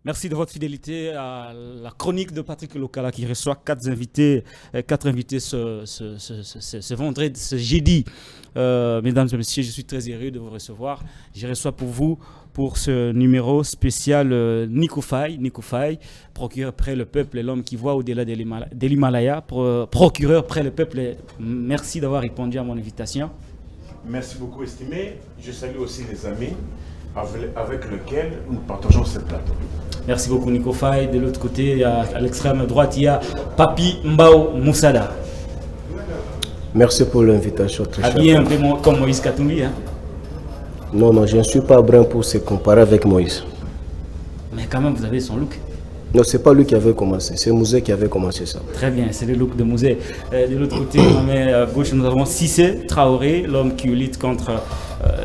Merci de votre fidélité à la chronique de Patrick Lokala qui reçoit quatre invités ce vendredi, ce jeudi. Mesdames et messieurs, je suis très heureux de vous recevoir. Je reçois pour vous, pour ce numéro spécial, Nico Faye, procureur près le peuple et l'homme qui voit au-delà de l'Himalaya, procureur près le peuple. Merci d'avoir répondu à mon invitation. Merci beaucoup, estimé. Je salue aussi les amis avec lesquels nous partageons ce plateau. Merci beaucoup, Nico Faye. De l'autre côté, à l'extrême droite, il y a Papi Mbao Moussada. Merci pour l'invitation, très cher. Habillé un peu comme Moïse Katumbi. Hein? Non, je ne suis pas brun pour se comparer avec Moïse. Mais quand même, vous avez son look. Non, ce n'est pas lui qui avait commencé, c'est Mouzé qui avait commencé ça. Très bien, c'est le look de Mouzé. De l'autre côté, à gauche, nous avons Cissé Traoré, l'homme qui lutte contre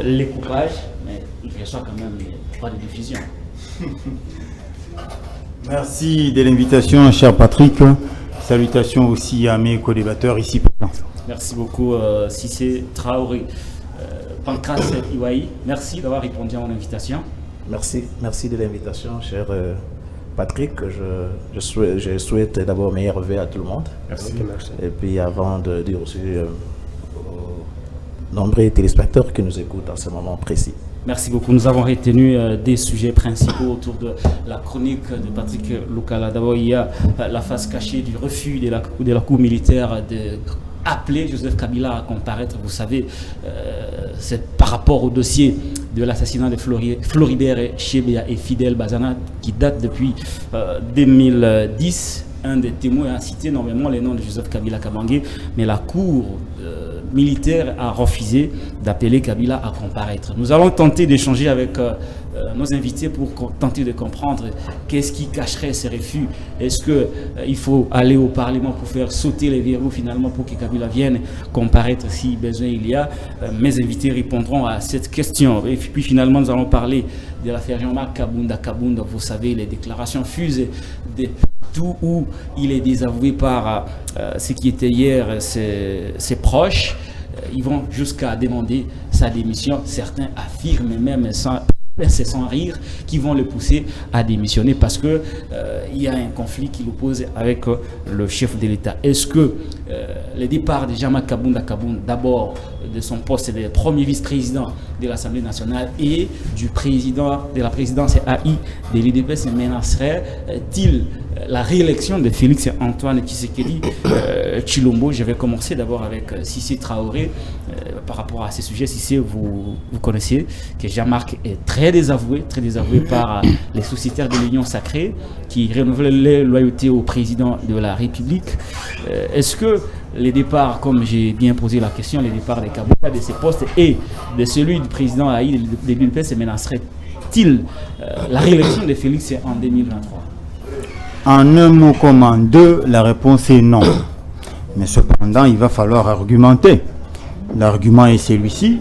les coupages. Mais il reçoit quand même les droits de diffusion. Merci de l'invitation, cher Patrick. Salutations aussi à mes co-débatteurs ici présents. Merci beaucoup, Cissé Traoré. Pancras Iwaï, merci d'avoir répondu à mon invitation. Merci de l'invitation, cher Patrick. Je souhaite d'abord meilleurs vœux à tout le monde. Merci. Et puis avant de dire aussi aux nombreux téléspectateurs qui nous écoutent en ce moment précis. Merci beaucoup. Nous avons retenu des sujets principaux autour de la chronique de Patrick Lokala. D'abord, il y a la face cachée du refus de la Cour militaire d'appeler Joseph Kabila à comparaître. Vous savez, c'est par rapport au dossier de l'assassinat de Floribert Chebeya et Fidel Bazana qui date depuis 2010. Un des témoins a cité normalement les noms de Joseph Kabila Kabange, mais la Cour militaire a refusé d'appeler Kabila à comparaître. Nous allons tenter d'échanger avec nos invités pour tenter de comprendre qu'est-ce qui cacherait ces refus. Est-ce qu'il faut aller au Parlement pour faire sauter les verrous finalement pour que Kabila vienne comparaître si besoin il y a? Mes invités répondront à cette question. Et puis finalement, nous allons parler de l'affaire Jean-Marc Kabunda. Kabunda, vous savez, les déclarations fusent tout où il est désavoué par ce qui était hier ses proches. Ils vont jusqu'à demander sa démission. Certains affirment même sans rire qu'ils vont le pousser à démissionner parce que il y a un conflit qui l'oppose avec le chef de l'État. Est-ce que le départ de Jean-Marc Kabunda, d'abord de son poste de premier vice-président de l'Assemblée nationale et du président de la présidence AI de l'UDPS menacerait-il la réélection de Félix Antoine Tshisekedi Tshilombo? Je vais commencer d'abord avec Cissé Traoré. Par rapport à ces sujets, Cissé, vous connaissez que Jean-Marc est très désavoué par les sociétaires de l'Union sacrée qui renouvellent les loyautés au président de la République. Est-ce que les départs, comme j'ai bien posé la question, les départs des Kabila de ces postes et de celui du président AI de l'UDPS menacerait-il la réélection de Félix en 2023? En un mot comme en deux, la réponse est non. Mais cependant, il va falloir argumenter. L'argument est celui-ci.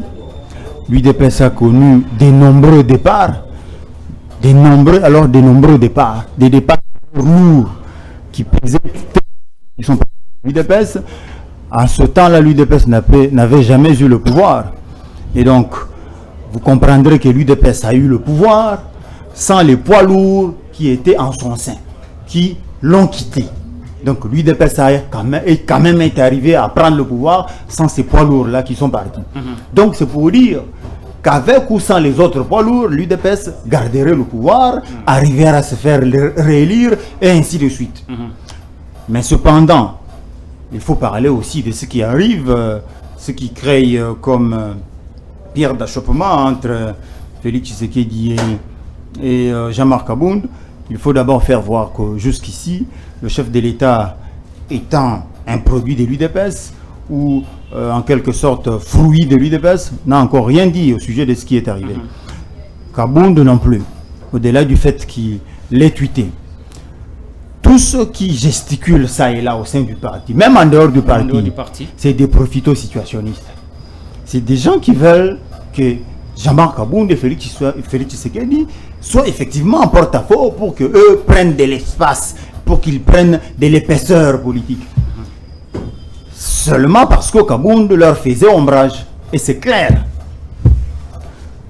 L'UDPS a connu de nombreux départs. Des nombreux départs. Des départs lourds qui pesaient. L'UDPS, à ce temps-là, l'UDPS n'avait jamais eu le pouvoir. Et donc, vous comprendrez que l'UDPS a eu le pouvoir sans les poids lourds qui étaient en son sein, qui l'ont quitté. Donc l'UDPS a quand même été arrivé à prendre le pouvoir sans ces poids lourds-là qui sont partis. Donc c'est pour dire qu'avec ou sans les autres poids lourds, l'UDPS garderait le pouvoir, arriverait à se faire réélire et ainsi de suite. Mais cependant, il faut parler aussi de ce qui arrive, ce qui crée comme pierre d'achoppement entre Félix Tshisekedi et Jean-Marc Kabunda. Il faut d'abord faire voir que jusqu'ici, le chef de l'État étant un produit de l'UDPS ou en quelque sorte fruit de l'UDPS, n'a encore rien dit au sujet de ce qui est arrivé. Kabunda non plus, au-delà du fait qu'il l'ait tweeté. Tous ceux qui gesticulent ça et là au sein du parti, même en dehors du parti, c'est des profito-situationnistes. C'est des gens qui veulent que Jean-Marc Kabunda et Félix Tshisekedi soient effectivement en porte-à-faux pour qu'eux prennent de l'espace, pour qu'ils prennent de l'épaisseur politique. Seulement parce que Kabunda leur faisait ombrage. Et c'est clair.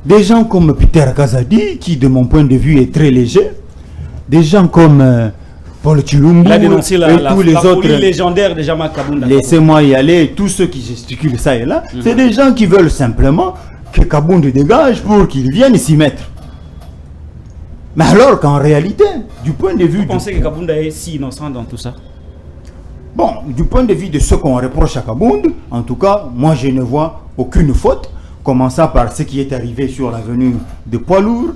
Des gens comme Peter Kazadi, qui de mon point de vue est très léger, des gens comme Paul Chilumbu Il a dénoncé et la tous les folie autres légendaire de Jama Kabunda. laissez-moi y aller, tous ceux qui gesticulent ça et là, c'est des gens qui veulent simplement que Kabound dégage pour qu'ils viennent s'y mettre. Mais alors qu'en réalité, du point de vue... Vous pensez que Kabunda est si innocent dans tout ça? Bon, du point de vue de ce qu'on reproche à Kabound, en tout cas, moi je ne vois aucune faute, commençant par ce qui est arrivé sur l'avenue de Poilour,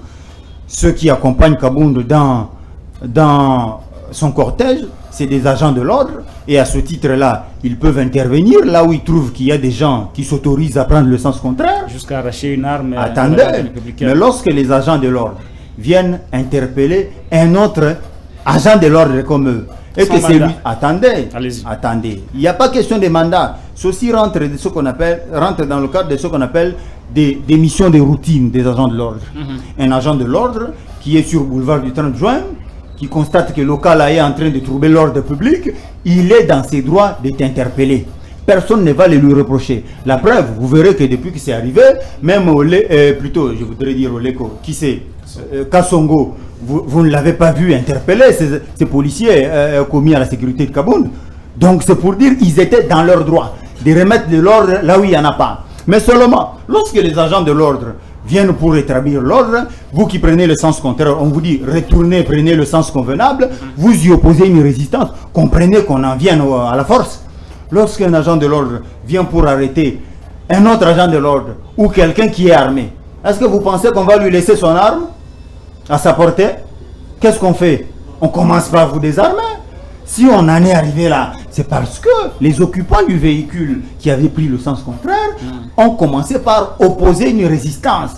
ceux qui accompagnent Kabound dans son cortège, c'est des agents de l'ordre, et à ce titre-là, ils peuvent intervenir là où ils trouvent qu'il y a des gens qui s'autorisent à prendre le sens contraire. Jusqu'à arracher une arme. Attendez, mais lorsque les agents de l'ordre viennent interpeller un autre agent de l'ordre comme eux, et sans que c'est mandat. lui, attendez, il n'y a pas question de mandat. Ceci rentre dans le cadre de ce qu'on appelle des missions de routine des agents de l'ordre. Un agent de l'ordre qui est sur boulevard du 30 juin, qui constate que le local est en train de troubler l'ordre public, il est dans ses droits d'être interpellé. Personne ne va le lui reprocher. La preuve, vous verrez que depuis que c'est arrivé, même plutôt, je voudrais dire Oleko, qui c'est Kassongo, vous ne l'avez pas vu interpeller ces policiers commis à la sécurité de Kabound. Donc c'est pour dire qu'ils étaient dans leur droit de remettre de l'ordre là où il n'y en a pas. Mais seulement, lorsque les agents de l'ordre viennent pour établir l'ordre, vous qui prenez le sens contraire, on vous dit retournez, prenez le sens convenable, vous y opposez une résistance, comprenez qu'on en vienne à la force. Lorsqu'un agent de l'ordre vient pour arrêter un autre agent de l'ordre ou quelqu'un qui est armé, est-ce que vous pensez qu'on va lui laisser son arme à sa portée? Qu'est-ce qu'on fait? On commence par vous désarmer. Si on en est arrivé là, c'est parce que les occupants du véhicule qui avaient pris le sens contraire ont commencé par opposer une résistance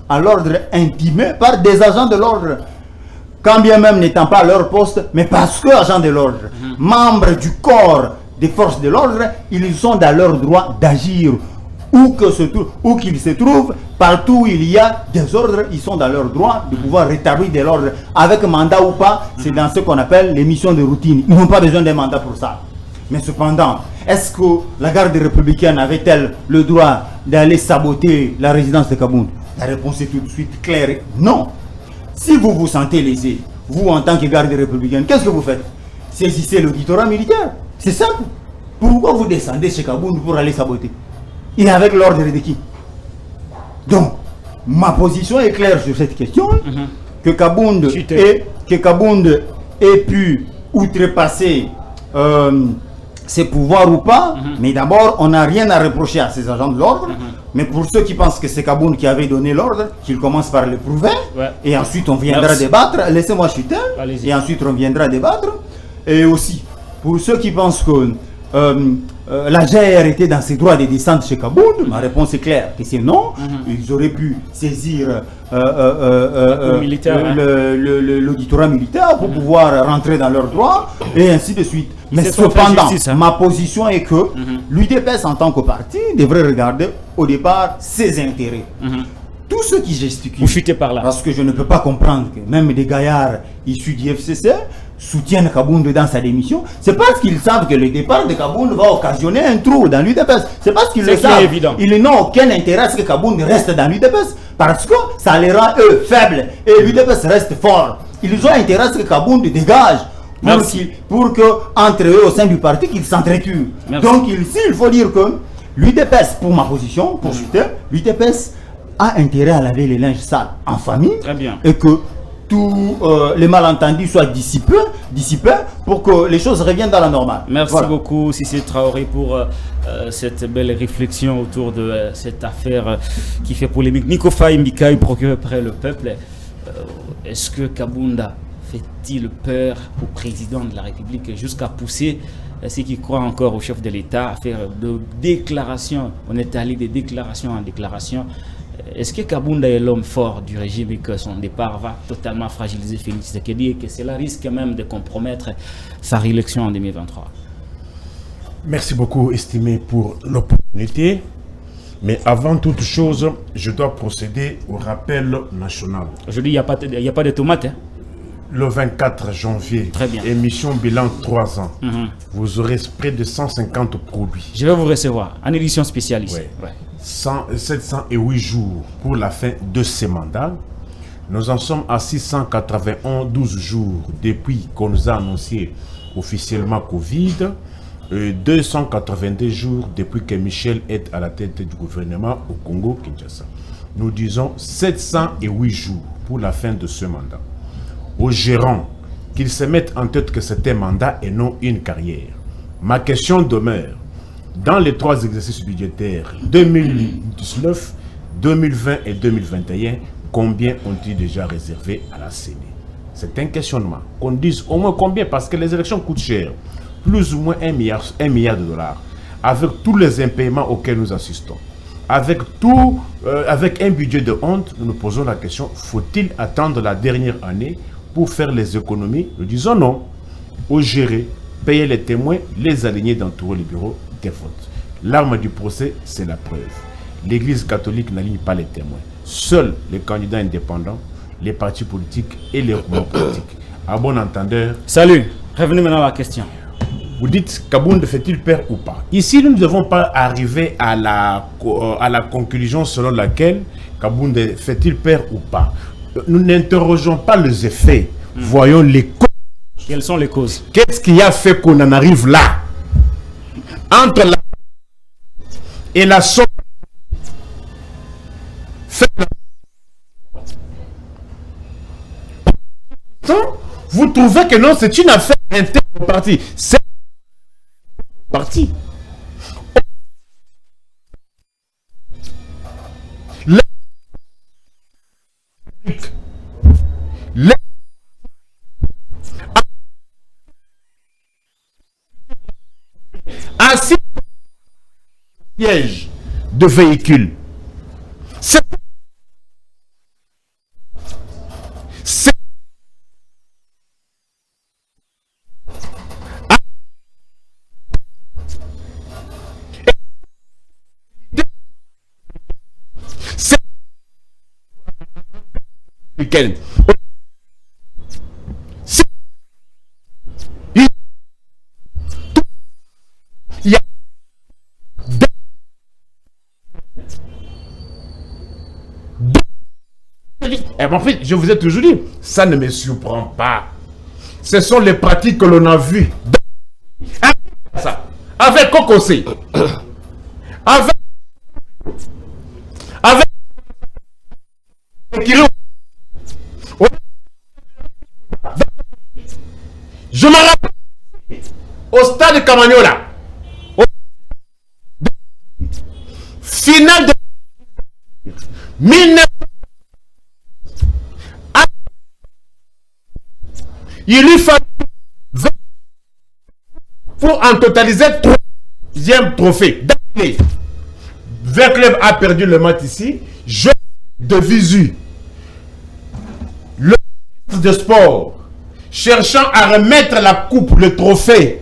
à l'ordre intimé par des agents de l'ordre. Quand bien même n'étant pas à leur poste, mais parce que agents de l'ordre, membres du corps des forces de l'ordre, ils sont dans leur droit d'agir. Où qu'ils se trouvent, partout où il y a des ordres, ils sont dans leur droit de pouvoir rétablir de l'ordre. Avec mandat ou pas, c'est dans ce qu'on appelle les missions de routine. Ils n'ont pas besoin d'un mandat pour ça. Mais cependant, est-ce que la garde républicaine avait-elle le droit d'aller saboter la résidence de Kabound? La réponse est tout de suite claire. Non. Si vous vous sentez lésé, vous en tant que garde républicaine, qu'est-ce que vous faites? Saisissez l'auditorat militaire. C'est simple. Pourquoi vous descendez chez Kabound pour aller saboter? Et avec l'ordre de qui? Donc, ma position est claire sur cette question, que Kabound ait pu outrepasser ses pouvoirs ou pas, mais d'abord, on n'a rien à reprocher à ces agents de l'ordre, mais pour ceux qui pensent que c'est Kabound qui avait donné l'ordre, qu'ils commencent par le prouver, et ensuite on viendra débattre, laissez-moi chuter, et ensuite on viendra débattre, et aussi, pour ceux qui pensent que la GR était dans ses droits de descente chez Kabound, ma réponse est claire, que c'est non. Ils auraient pu saisir l'auditorat militaire pour pouvoir rentrer dans leurs droits, et ainsi de suite. Mais cependant, ma position est que l'UDPS en tant que parti devrait regarder au départ ses intérêts. Tous ceux qui gesticulent, vous chutez par là. Parce que je ne peux pas comprendre que même des gaillards issus du FCC soutiennent Kabound dans sa démission, c'est parce qu'ils savent que le départ de Kabound va occasionner un trou dans l'UDPS. C'est parce qu'ils le savent. Évident. Ils n'ont aucun intérêt à ce que Kabound reste dans l'UDPS parce que ça les rend eux faibles et l'UDPS reste fort. Ils ont intérêt à ce que Kabound dégage pour que entre eux au sein du parti qu'ils s'entretuent. Donc il faut dire que l'UDPS, pour ma position, pour chuter, l'UDPS a intérêt à laver les linges sales en famille. Très bien. Et que tous les malentendus soient dissipés pour que les choses reviennent dans la normale. Merci beaucoup Cissé Traoré pour cette belle réflexion autour de cette affaire qui fait polémique. Nico Faye Mbikaï, procureur près le peuple. Est-ce que Kabounda fait-il peur au président de la République jusqu'à pousser ceux qui croient encore au chef de l'État à faire de déclarations? On est allé de déclaration en déclaration. Est-ce que Kabounda est l'homme fort du régime et que son départ va totalement fragiliser Félix Tshisekedi et que cela risque même de compromettre sa réélection en 2023? Merci beaucoup, estimé, pour l'opportunité. Mais avant toute chose, je dois procéder au rappel national. Aujourd'hui, il n'y a pas de tomates. Hein? Le 24 janvier, émission bilan 3 ans, vous aurez près de 150 produits. Je vais vous recevoir en édition spéciale ici. 708 jours pour la fin de ce mandat. Nous en sommes à 691 jours depuis qu'on nous a annoncé officiellement Covid, et 282 jours depuis que Michel est à la tête du gouvernement au Congo-Kinshasa. Nous disons 708 jours pour la fin de ce mandat. Aux gérants, qu'ils se mettent en tête que c'est un mandat et non une carrière. Ma question demeure. Dans les 3 exercices budgétaires 2019, 2020 et 2021, combien ont-ils déjà réservé à la CENI? C'est un questionnement. Qu'on dise au moins combien, parce que les élections coûtent cher. Plus ou moins 1 milliard de dollars. Avec tous les impaiements auxquels nous assistons. Avec un budget de honte, nous nous posons la question, faut-il attendre la dernière année pour faire les économies? Nous disons non. Au gérer, payer les témoins, les aligner d'entourer les bureaux des votes. L'arme du procès, c'est la preuve. L'Église catholique n'aligne pas les témoins. Seuls les candidats indépendants, les partis politiques et les groupements politiques. À bon entendeur. Salut. Revenez maintenant à la question. Vous dites, Kabound fait-il peur ou pas? Ici, nous ne devons pas arriver à la conclusion selon laquelle Kabound fait-il peur ou pas. Nous n'interrogeons pas les effets. Voyons les causes. Quelles sont les causes? Qu'est-ce qui a fait qu'on en arrive là? Entre la et la somme. Vous trouvez que non, c'est une affaire interne au parti. C'est parti. Ainsi, piège de véhicules. C'est week-end. Il y a en fait, je vous ai toujours dit, ça ne me surprend pas. Ce sont les pratiques que l'on a vues. Avec Kokosé. Avec je me rappelle au stade Camagnola, finale de 1900, il lui fallait 20 pour en totaliser 3e trophée. Le club a perdu le match ici. Je de visu le ministre de sport cherchant à remettre la coupe, le trophée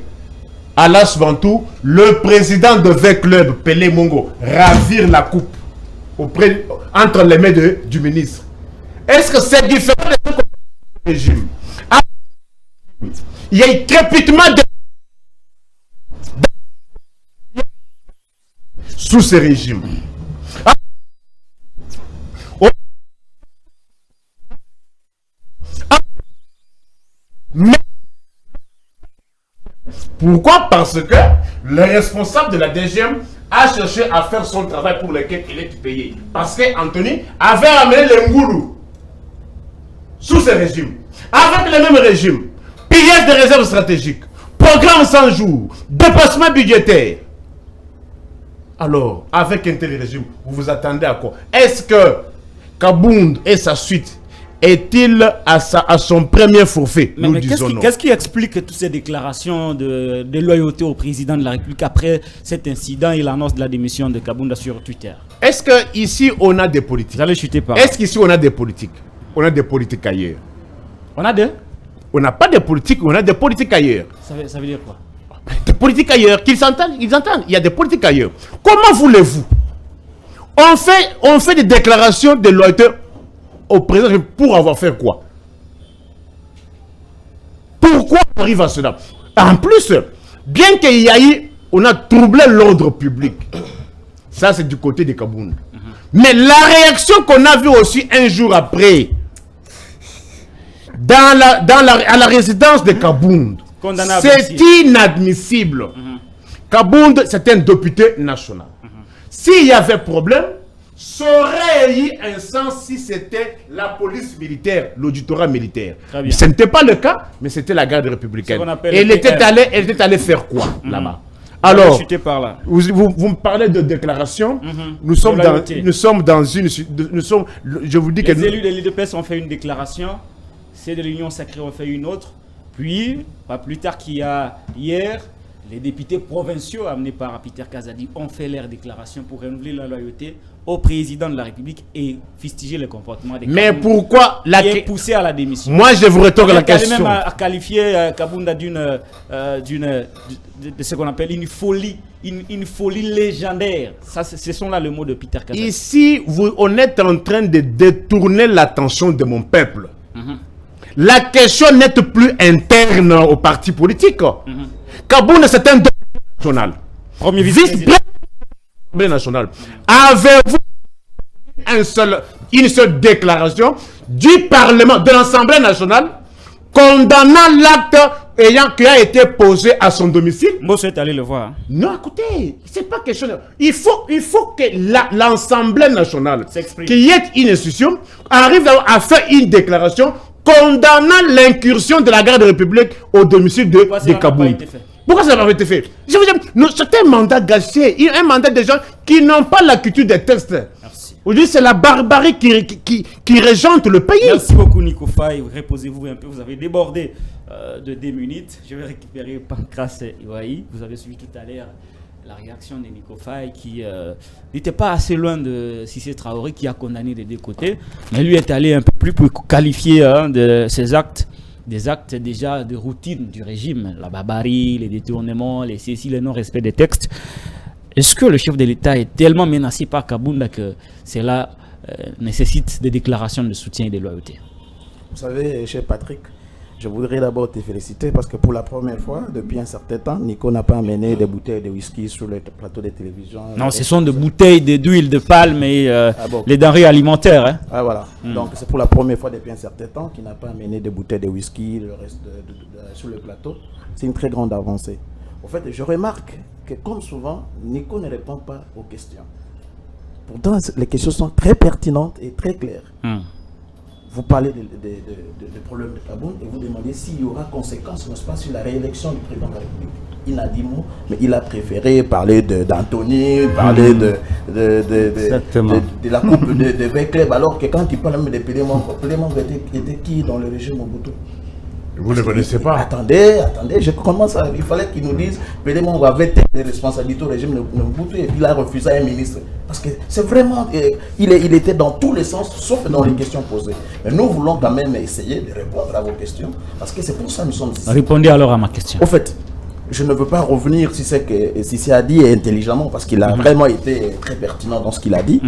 à l'As Bantou, le président de V-Club, Pelé Mongo, ravire la coupe entre les mains du ministre. Est-ce que c'est différent de ce régime? Il y a un crépitement sous ce régime. Mais pourquoi? Parce que le responsable de la DGM a cherché à faire son travail pour lequel il est payé. Parce qu'Anthony avait amené les Ngoulou sous ce régime. Avec le même régime, pillage des réserves stratégiques, programme 100 jours, dépassement budgétaire. Alors, avec un tel régime, vous vous attendez à quoi? Est-ce que Kabound et sa suite est-il à son premier forfait? Mais qu'est-ce qui explique toutes ces déclarations de loyauté au président de la République après cet incident et l'annonce de la démission de Kabounda sur Twitter? Est-ce qu'ici on a des politiques? J'allais chuter par. Est-ce qu'ici on a des politiques? On a des politiques ailleurs. On a deux? On n'a pas de politique, on a des politiques ailleurs. Ça veut dire quoi? Des politiques ailleurs, qu'ils entendent, ils entendent. Il y a des politiques ailleurs. Comment voulez-vous? On fait des déclarations de loyauté au président pour avoir fait quoi? Pourquoi on arrive à cela? En plus, bien qu'il y ait eu, on a troublé l'ordre public. Ça, c'est du côté de Kabound. Mais la réaction qu'on a vue aussi un jour après à la résidence de Kabound. C'est inadmissible. Kabound, c'est un député national. S'il y avait problème, ça aurait eu un sens si c'était la police militaire, l'auditorat militaire. Ce n'était pas le cas, mais c'était la garde républicaine. Et elle était allée faire quoi là-bas? Alors, vous me parlez de déclaration. Nous sommes dans une... je vous dis que... Les élus de l'UDPS ont fait une déclaration. Ceux de l'Union Sacrée ont fait une autre. Puis, pas plus tard qu'il y a hier, les députés provinciaux amenés par Peter Kazadi ont fait leur déclaration pour renouveler la loyauté au président de la République et fustiger le comportement des Mais pourquoi qui est poussé à la démission? Moi, je vous rétorque la question. Même à qualifier Kabounda de ce qu'on appelle une folie légendaire. Ça, ce sont là le mot de Peter Kazadi. Ici, on est en train de détourner l'attention de mon peuple. La question n'est plus interne au parti politique. Kabounda, c'est un député national. Premier vice-président. Nationale. Avez-vous une seule déclaration du Parlement, de l'Assemblée nationale, condamnant l'acte qui a été posé à son domicile? Moi, je suis allé le voir. Non, écoutez, c'est pas question. Il faut que l'Assemblée nationale, qui est une institution, arrive à faire une déclaration condamnant l'incursion de la garde république au domicile de Kabound. Pourquoi ça n'a pas été fait? Je veux dire, c'est un mandat gâché, un mandat de gens qui n'ont pas la culture des textes. Aujourd'hui, c'est la barbarie qui régente le pays. Merci beaucoup, Nico Faye. Reposez-vous un peu. Vous avez débordé de 2 minutes. Je vais récupérer Pancras Iwaï. Vous avez suivi tout à l'heure la réaction de Nico Faye qui n'était pas assez loin de Cissé Traoré qui a condamné des deux côtés. Mais lui est allé un peu plus pour qualifier de ses actes. Des actes déjà de routine du régime, la barbarie, les détournements, les ceci, le non-respect des textes. Est-ce que le chef de l'État est tellement menacé par Kabounda que cela nécessite des déclarations de soutien et de loyauté? Vous savez, cher Patrick, je voudrais d'abord te féliciter parce que pour la première fois, depuis un certain temps, Nico n'a pas amené des bouteilles de whisky sur le plateau de télévision. Non, ce sont des bouteilles d'huile de palme et les denrées alimentaires. Hein. Ah voilà. Donc c'est pour la première fois depuis un certain temps qu'il n'a pas amené des bouteilles de whisky, le reste sur le plateau. C'est une très grande avancée. En fait, je remarque que comme souvent, Nico ne répond pas aux questions. Pourtant, les questions sont très pertinentes et très claires. Vous parlez des problèmes de Kabound et vous demandez s'il y aura conséquences, n'est-ce pas, sur la réélection du président de la République. Il n'a dit mot, mais il a préféré parler d'Anthony, parler de la coupe de Beckleb, alors que quand il parle même de Pélémon était qui dans le régime Mobutu? Vous ne le connaissez pas? Attendez, je commence à... Il fallait qu'il nous dise Pélémon avait des responsabilités au régime de Mobutu et il a refusé un ministre. Parce que c'est vraiment... il était dans tous les sens, sauf dans les questions posées. Mais nous voulons quand même essayer de répondre à vos questions, parce que c'est pour ça que nous sommes ici. Répondez alors à ma question. Au fait, je ne veux pas revenir si c'est a dit intelligemment, parce qu'il a vraiment été très pertinent dans ce qu'il a dit.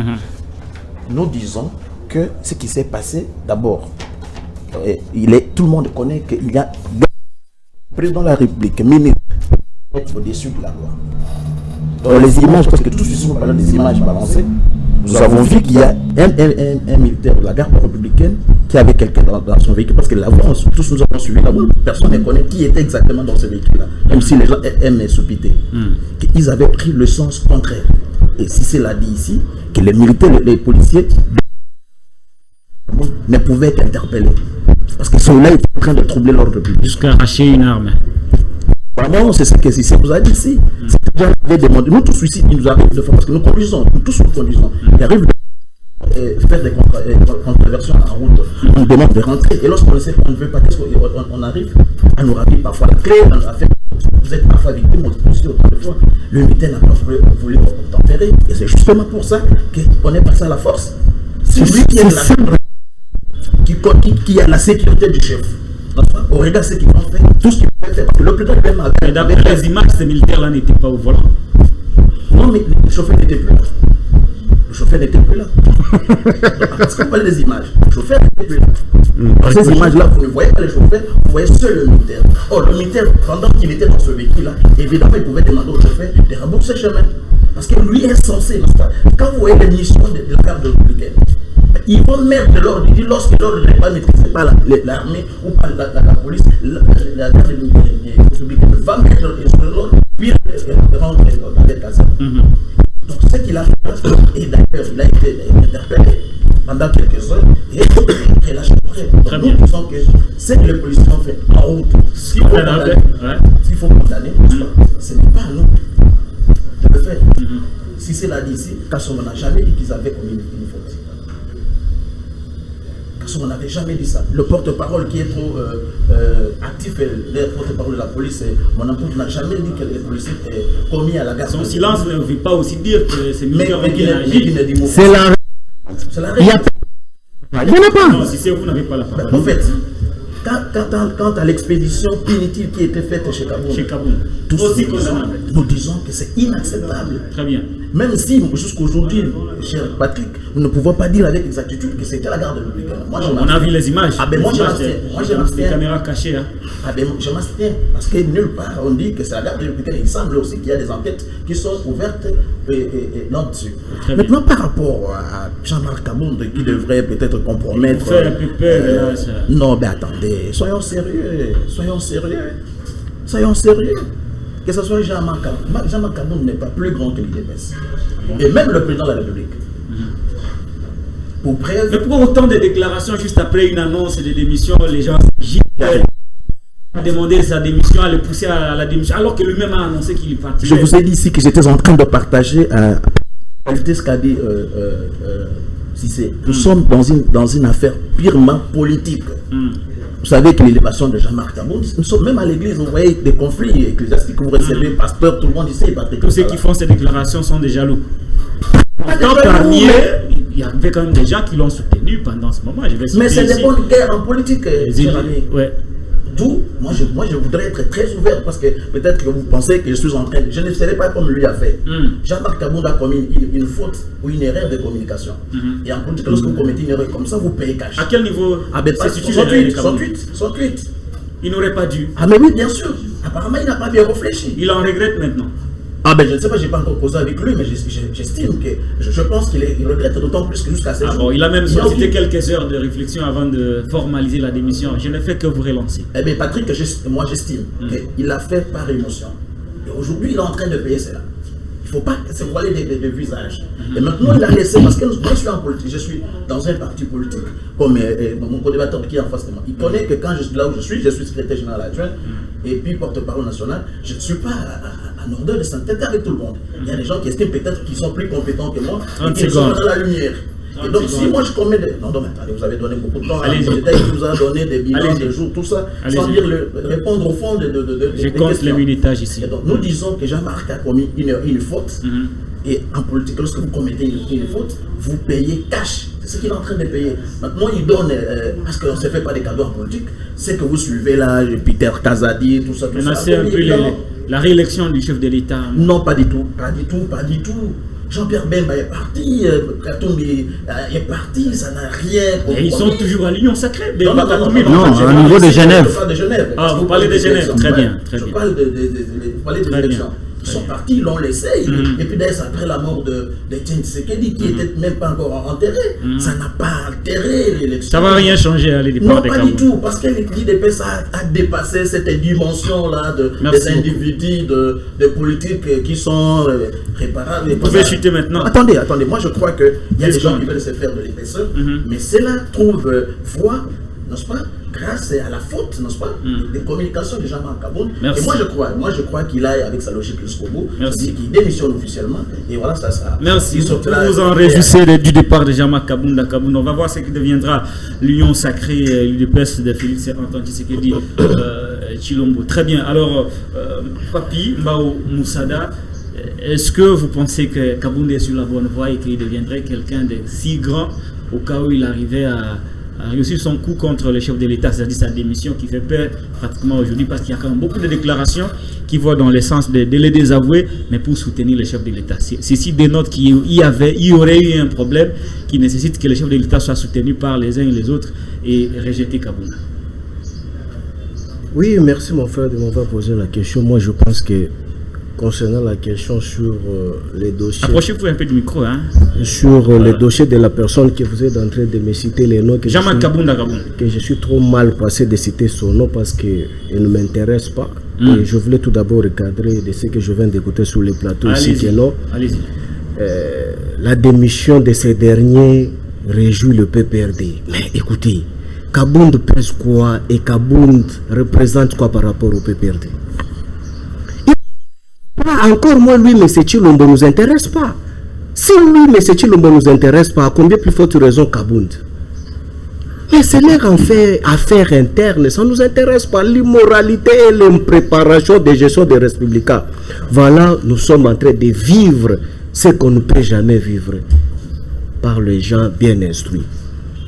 Nous disons que ce qui s'est passé, d'abord, tout le monde connaît qu'il y a le président de la République, ministre, au-dessus de la loi. Dans les images, parce que tous ici, nous parlons des images balancées, nous avons vu qu'il y a un militaire de la garde républicaine qui avait quelqu'un dans son véhicule, parce que tous nous avons suivi là-bas, personne ne connaît qui était exactement dans ce véhicule-là, même si les gens aiment soupiter. Qu'ils avaient pris le sens contraire. Et si c'est l'a dit ici, que les militaires, les policiers ne pouvaient être interpellés. Parce que ceux-là étaient en train de troubler l'ordre public. Jusqu'à arracher une arme. Vraiment, c'est ce que Cissé vous a dit ici. Nous tous ici, il nous arrive de faire, parce que nous conduisons, nous tous nous conduisons. Il arrive de faire des contraversions en route. On demande de rentrer. Et lorsqu'on sait qu'on ne veut pas, qu'est-ce qu'on arrive à nous rappeler parfois la clé, on a fait. Vous êtes parfois victime aussi autant de fois. Le militaire n'a pas voulu tempérer. Et c'est justement pour ça qu'on est passé à la force. C'est lui qui est la qui a la sécurité du chef. On regarde ce qu'ils ont fait, tout ce qu'ils pouvaient faire. Parce que l'hôpital même avait... Mais d'après les images, ces militaires-là n'étaient pas au volant. Non, mais le chauffeur n'était plus là. Le chauffeur n'était plus là. Parce qu'on parlait des images. Le chauffeur n'était plus là. Dans ces images-là, vous ne voyez pas le chauffeur, vous voyez seul le militaire. Or, le militaire, pendant qu'il était dans ce véhicule-là, évidemment, il pouvait demander au chauffeur de rembourser le chemin. Parce que lui est censé, n'est-ce pas? Quand vous voyez les missions de la garde républicaine, ils vont mettre de l'ordre. Lorsque l'ordre n'est pas maîtrisé par l'armée ou par la police, la garde républicaine va mettre l'ordre, puis rendre dans les casernes. Donc ce qu'il a fait, et d'ailleurs il a été interpellé pendant quelques heures et lâché après. Très Donc bien. nous disons que ce que les policiers ont fait en route, s'il faut condamner, ce n'est pas à nous de le faire. Si c'est l'a dit ici, Kassouma n'a jamais dit qu'ils avaient commis une faute. Kassouma n'avait jamais dit ça. Le porte-parole qui est trop actif, le porte-parole de la police, mon ampoule n'a jamais dit que les policiers étaient commis à la gare. Son silence ne veut pas aussi dire que c'est Mais militaire qui a qui agi. ne dit mot. C'est la C'est la Il y a règle. Il n'y en a pas. Non, si c'est vous n'avez pas la parole. En fait, quant à l'expédition punitive qui était faite chez Kaboul, Chez Kaboul. Aussi condamnable. nous disons que c'est inacceptable. Très bien. Même si, jusqu'aujourd'hui, cher Patrick, nous ne pouvons pas dire avec exactitude que c'était la garde républicaine. Moi, je On a m'abstiens. vu les images. Ah ben moi, je Images m'abstiens. Moi, je des m'abstiens. caméras cachées. Hein. Ah ben, je m'abstiens. Parce que nulle part, on dit que c'est la garde républicaine. Il semble aussi qu'il y a des enquêtes qui sont ouvertes et là-dessus. Très bien. Maintenant, par rapport à Jean-Marc Kabound, qui devrait peut-être compromettre... Il fait un peu peur, là, ça. Non, mais attendez, soyons sérieux. Soyons sérieux. Soyons sérieux. Que ce soit Jean-Marc Kabound. Jean-Marc Kabound n'est pas plus grand que l'IDPS. Et même le président de la République. Pour preuve... Mais pourquoi autant de déclarations juste après une annonce de démission, les gens s'agitent à demander sa démission, à le pousser à la démission, alors que lui-même a annoncé qu'il partirait. Je vous ai dit ici que j'étais en train de partager ce qu'a dit Cissé. Nous sommes dans une affaire purement politique. Vous savez que l'élévation de Jean-Marc Kabound, nous sommes même à l'église, vous voyez des conflits ecclésiastiques, vous recevez pasteur, tout le monde ici, Patrick. Tous ceux qui font ces déclarations sont des jaloux. Pas des Pourtant, jaloux, parmi mais- eux, il y avait quand même des gens qui l'ont soutenu pendant ce moment. Je vais Mais citer c'est ici des bonnes guerres en politique, les cher élus. ami. Ouais. D'où, moi je voudrais être très ouvert parce que peut-être que vous pensez que je suis en train de... Je ne serai pas comme lui a fait. Jean-Marc Kabound a commis une faute ou une erreur de communication. Et en politique, lorsque vous commettez une erreur comme ça, vous payez cash. À quel niveau Ah ben pas se situe l'erreur de Kabound? 108. Il n'aurait pas dû. Ah mais oui, bien sûr. Apparemment, il n'a pas bien réfléchi. Il en regrette maintenant. Ah ben je ne sais pas, je n'ai pas encore causé avec lui, mais j'estime que je pense qu'il regrette d'autant plus que jusqu'à ce Ah jour. bon, il a même a sollicité oublié. quelques heures de réflexion avant de formaliser la démission. Je ne fais que vous relancer. Eh bien Patrick, moi j'estime qu'il l'a fait par émotion. Et aujourd'hui, il est en train de payer cela. Il ne faut pas se voiler des visages. Et maintenant, il a laissé, parce que moi je suis en politique, je suis dans un parti politique, comme mon co-débatteur qui est en face de moi. Il connaît que quand je suis là où je suis secrétaire général adjoint, et puis porte-parole national, je ne suis pas en ordre de s'entêter avec tout le monde. Il y a des gens qui estiment peut-être qu'ils sont plus compétents que moi, et 30 qui sont secondes. dans la lumière. Et 30 donc, si secondes. moi je commets des... Non, mais attendez, vous avez donné beaucoup de temps. Allez-y. Peut-être qu'il vous a donné des bilans Allez-y. de jours, tout ça, Allez-y. sans dire répondre au fond de Je des compte questions. les minutages ici. Et donc, nous disons que Jean-Marc a commis une faute. Et en politique, lorsque vous commettez une faute, vous payez cash. C'est ce qu'il est en train de payer. Maintenant, il donne, parce qu'on ne se fait pas des cadeaux en politique, c'est que vous suivez là, Peter Kazadi, tout ça, tout Maintenant, ça. c'est un peu Évidemment. la réélection du chef de l'État. Non, pas du tout, pas du tout, pas du tout. Jean-Pierre Bemba est parti, Katumbi est parti, ça n'a rien. Et ils sont toujours à l'Union sacrée. Non, non, non, Katumbi, non, non. non, je au parle niveau de ici, Genève. je parle de Genève. Ah, vous parlez de Genève, très bien, très Je bien. parle vous parlez des Très élections. bien, Ils sont partis, ils l'ont laissé. Et puis d'ailleurs, c'est après la mort de Etienne Tshisekedi, qui n'était même pas encore enterré. Ça n'a pas altéré l'élection. Ça ne va rien changer à les Non, départs de pas du Kabound. tout, parce que l'IDPS a dépassé cette dimension-là Merci des individus, de politiques qui sont réparables. Vous pouvez chuter maintenant. Attendez, moi je crois qu'il y a des gens secondes. qui veulent se faire de l'IPSE, mais cela trouve voie, n'est-ce pas, grâce à la faute, n'est-ce pas, des communications de Jean-Marc Kabound. Merci. Et moi je crois qu'il aille avec sa logique jusqu'au bout, Merci. c'est-à-dire qu'il démissionne officiellement, et voilà, ça sera. Merci. il Vous sortira- vous en réjouissez du départ de Jean-Marc Kabound à Kabound. On va voir ce qui deviendra l'Union sacrée, l'UDPS de Félix Antoine Tshisekedi Chilombo. Très bien. Alors, Papi Mbao Moussada, est-ce que vous pensez que Kabound est sur la bonne voie et qu'il deviendrait quelqu'un de si grand au cas où il arrivait à réussir son coup contre le chef de l'État, c'est-à-dire sa démission qui fait peur pratiquement aujourd'hui parce qu'il y a quand même beaucoup de déclarations qui vont dans le sens de les désavouer, mais pour soutenir le chef de l'État. Ceci dénote qu'il y aurait eu un problème qui nécessite que le chef de l'État soit soutenu par les uns et les autres et rejeter Kabound. Oui, merci mon frère de m'avoir posé la question. Moi, je pense que concernant la question sur les dossiers. Approchez-vous un peu du micro. Hein. Sur les dossiers de la personne que vous êtes en train de me citer les noms. Jean-Marc Kabounda Gabon. Que je suis trop mal passé de citer son nom parce qu'il ne m'intéresse pas. Et je voulais tout d'abord recadrer de ce que je viens d'écouter sur les plateaux ici. Que non. Allez-y. La démission de ces derniers réjouit le PPRD. Mais écoutez, Kabound pèse quoi et Kabound représente quoi par rapport au PPRD? Encore moins, lui, M. Chilombo ne nous intéresse pas. Si lui, M. Chilombo ne nous intéresse pas, à combien plus forte raison Kabound? Mais c'est leur affaire interne, ça ne nous intéresse pas. L'immoralité et l'impréparation des gestions des républicains. Voilà, nous sommes en train de vivre ce qu'on ne peut jamais vivre par les gens bien instruits.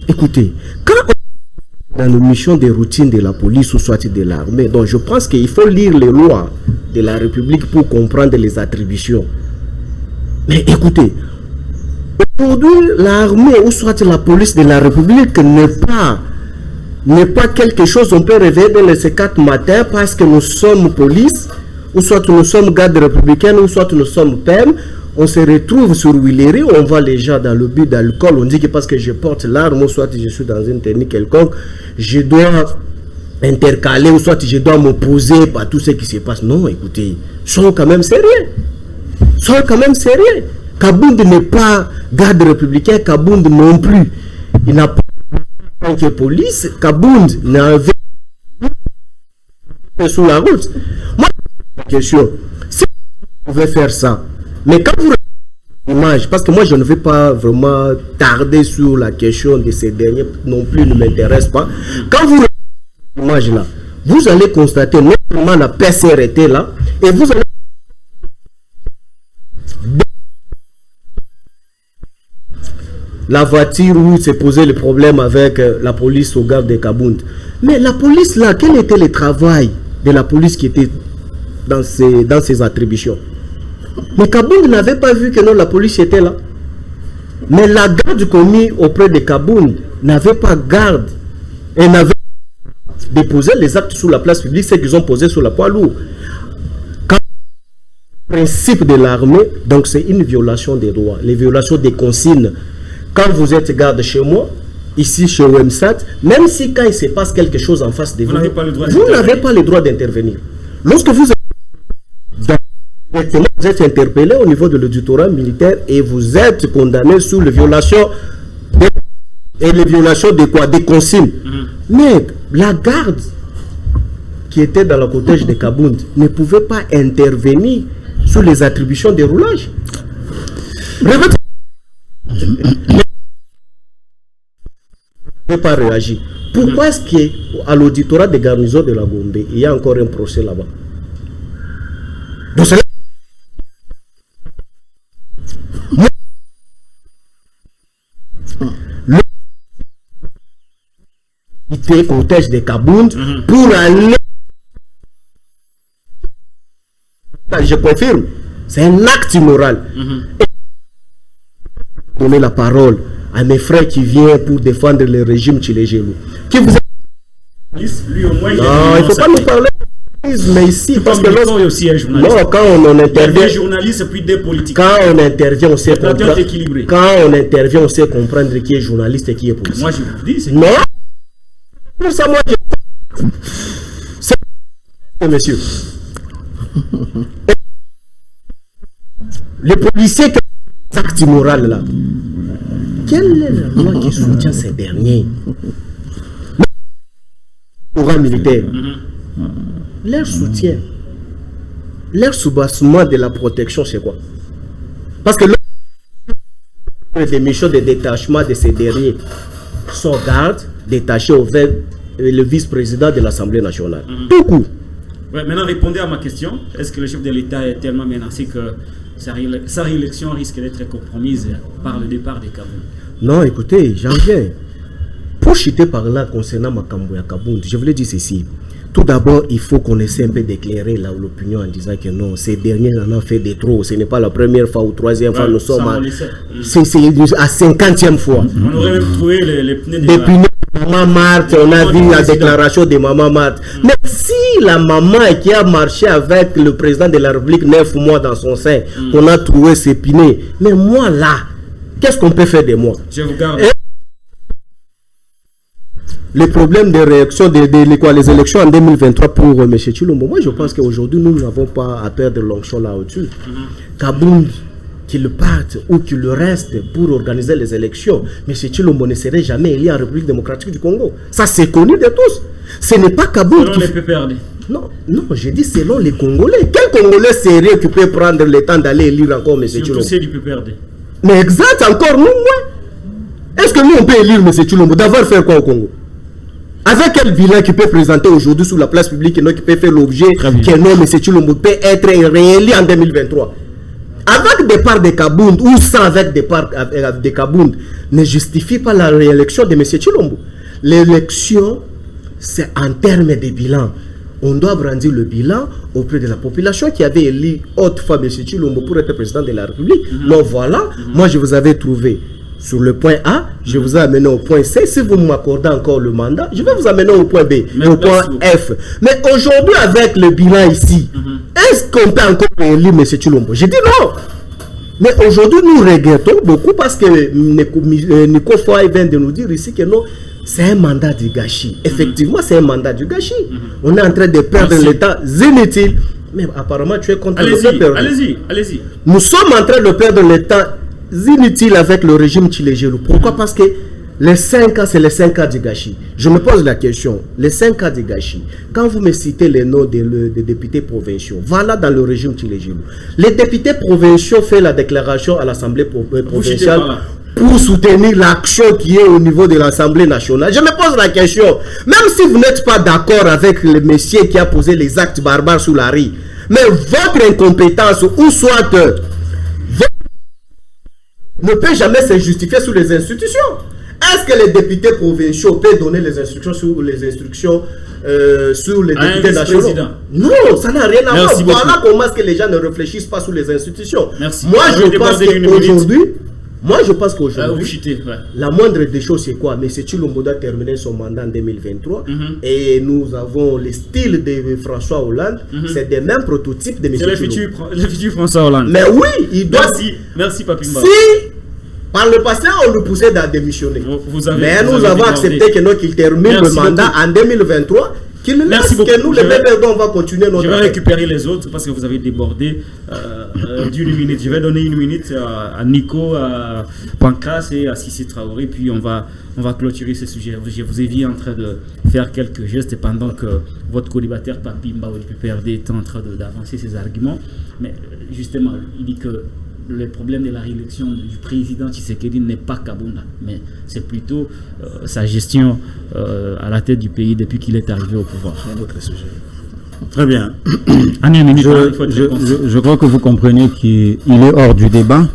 Écoutez, quand on est dans nos missions de routine de la police ou soit de l'armée, donc je pense qu'il faut lire les lois de la République pour comprendre les attributions. Mais écoutez, aujourd'hui, l'armée ou soit la police de la République n'est pas quelque chose on peut réveiller dans les C4 matins parce que nous sommes police, ou soit nous sommes garde républicaine, ou soit nous sommes PEM. On se retrouve sur Willery, on voit les gens dans le but d'alcool, on dit que parce que je porte l'arme, ou soit je suis dans une technique quelconque, je dois intercaler, ou soit je dois m'opposer par tout ce qui se passe. Non, écoutez, soyons quand même sérieux. Soyons quand même sérieux. Kabound n'est pas garde républicain, Kabound non plus. Il n'a pas de police, Kabound n'avait pas sous la route. Moi, la question, si vous pouvez faire ça, mais quand vous regardez l'image, parce que moi je ne vais pas vraiment tarder sur la question de ces derniers, non plus ne m'intéresse pas. Quand vous regardez l'image là, vous allez constater non seulement la PCR était là, et vous allez la voiture où s'est posé le problème avec la police au garde de Kabound. Mais la police là, quel était le travail de la police qui était dans ses attributions? Mais Kabound n'avait pas vu que non, la police était là. Mais la garde commise auprès de Kabound n'avait pas garde et n'avait déposé les actes sur la place publique, ceux qu'ils ont posés sur la poids lourd. Quand le principe de l'armée, donc c'est une violation des droits, les violations des consignes. Quand vous êtes garde chez moi, ici chez OMSAT, même si quand il se passe quelque chose en face de vous, vous n'avez pas le droit d'intervenir. Lorsque vous êtes interpellé au niveau de l'auditorat militaire et vous êtes condamné sous les violations de quoi? Des consignes. Mais la garde qui était dans le cortège de Kabound ne pouvait pas intervenir sur les attributions de roulage. Ne pas réagir. Pourquoi est-ce qu'à l'auditorat de garnison de la Gombe, il y a encore un procès là-bas? Donc c'est le cortège de Kabound pour aller. Je confirme, c'est un acte immoral. Donner la parole à mes frères qui viennent pour défendre le régime Tchilégelou. Qui vous lui au moins, non, il ne faut pas nous parler mais ici, parce que non, quand on intervient, des journalistes puis des politiques. Quand on intervient, on sait comprendre. Quand on intervient, on sait comprendre qui est journaliste et qui est politique. Moi, je vous dis, c'est non. Pour ça, moi, c'est monsieur. Les policiers qui ont des actes immoraux là. Quelle est la loi qui soutient ces derniers? Le rang militaire. Leur soutien, leur soubassement de la protection, c'est quoi? Parce que les missions de détachement de ces derniers sont gardes détachés au le vice-président de l'Assemblée nationale. Beaucoup. Ouais, maintenant, répondez à ma question. Est-ce que le chef de l'État est tellement menacé que sa réélection risque d'être compromise par le départ des Kabound? Non, écoutez, j'en viens. Pour chuter par là concernant Makambo et Kabound, je voulais dire ceci. Tout d'abord, il faut qu'on essaie un peu d'éclairer l'opinion en disant que non, ces derniers en ont fait des trop. Ce n'est pas la première fois ou troisième fois, nous sommes c'est à 50e fois. On aurait même trouvé les pneus des pneus Maman Marthe, on a vu la déclaration de Maman Marthe. Mais si la maman qui a marché avec le président de la République 9 mois dans son sein, qu'on a trouvé ses pinés, mais moi là, qu'est-ce qu'on peut faire de moi? Je vous garde. Les problèmes de réaction les élections en 2023 pour M. Tshilombo, moi je pense qu'aujourd'hui nous n'avons pas à perdre l'onction là-dessus. Kabound, qu'il parte ou qu'il reste pour organiser les élections, M. Tshilombo ne serait jamais élu en République démocratique du Congo. Ça c'est connu de tous. Ce n'est pas Kabound qui peut perdre. Non, j'ai dit selon les Congolais. Quel Congolais sérieux qui peut prendre le temps d'aller élire encore M. Tshilombo? C'est du peut perdre. Mais exact, encore nous, ouais. Est-ce que nous on peut élire M. Tshilombo? D'avoir fait quoi au Congo? Avec quel bilan qui peut présenter aujourd'hui sur la place publique et non qui peut faire l'objet que non, M. Tshilombo peut être réélu en 2023? Avec départ de Kabound ou sans avec départ de Kabound ne justifie pas la réélection de M. Tshilombo. L'élection, c'est en termes de bilan. On doit brandir le bilan auprès de la population qui avait élu autrefois M. Tshilombo pour être président de la République. Donc voilà, moi je vous avais trouvé sur le point A, je vous ai amené au point C. Si vous m'accordez encore le mandat, je vais vous amener au point B et au point F. Mais aujourd'hui, avec le bilan ici, est-ce qu'on peut encore élire M. Tshilombo? J'ai dit non. Mais aujourd'hui, nous regrettons beaucoup parce que Nico Foy vient de nous dire ici que non, c'est un mandat du gâchis. Effectivement, c'est un mandat du gâchis. On est en train de perdre l'état inutile. Mais apparemment, tu es contre le perdre. Allez-y. Nous sommes en train de perdre l'état inutile avec le régime Tshilombo. Pourquoi? Parce que les 5 ans, c'est les 5 ans du gâchis. Je me pose la question, les 5 ans du gâchis, quand vous me citez les noms des députés provinciaux, voilà dans le régime Tshilombo. Les députés provinciaux font la déclaration à l'Assemblée provinciale pour soutenir l'action qui est au niveau de l'Assemblée nationale. Je me pose la question, même si vous n'êtes pas d'accord avec le monsieur qui a posé les actes barbares sous la rue, mais votre incompétence ou soit ne peut jamais se justifier sous les institutions. Est-ce que les députés provinciaux peuvent donner les instructions sur les députés nationaux? Non, ça n'a rien à voir. Voilà comment est-ce que les gens ne réfléchissent pas sur les institutions. Merci. Moi, je pense qu'aujourd'hui, la moindre des choses, c'est quoi? Mais Tshilombo doit terminer son mandat en 2023 et nous avons le style de François Hollande. C'est des mêmes prototypes de M. Tshilombo. C'est le futur François Hollande. Mais oui, il doit... Merci Papimba. Si, par le passé, on nous poussait à démissionner. Mais nous avons accepté qu'il termine le mandat en 2023. Qu'il laisse que nous, les mêmes, on va continuer notre... Je vais récupérer les autres parce que vous avez débordé d'une minute. Je vais donner une minute à Nico, à Pancras et à Sissi Traoré, puis on va clôturer ce sujet. Je vous ai vu en train de faire quelques gestes pendant que votre colibataire Papimba ou le PPRD est en train d'avancer ses arguments. Mais justement, il dit que le problème de la réélection du président Tshisekedi n'est pas Kabunda, mais c'est plutôt sa gestion à la tête du pays depuis qu'il est arrivé au pouvoir. C'est un autre sujet. Très bien. Je crois que vous comprenez qu'il est hors du débat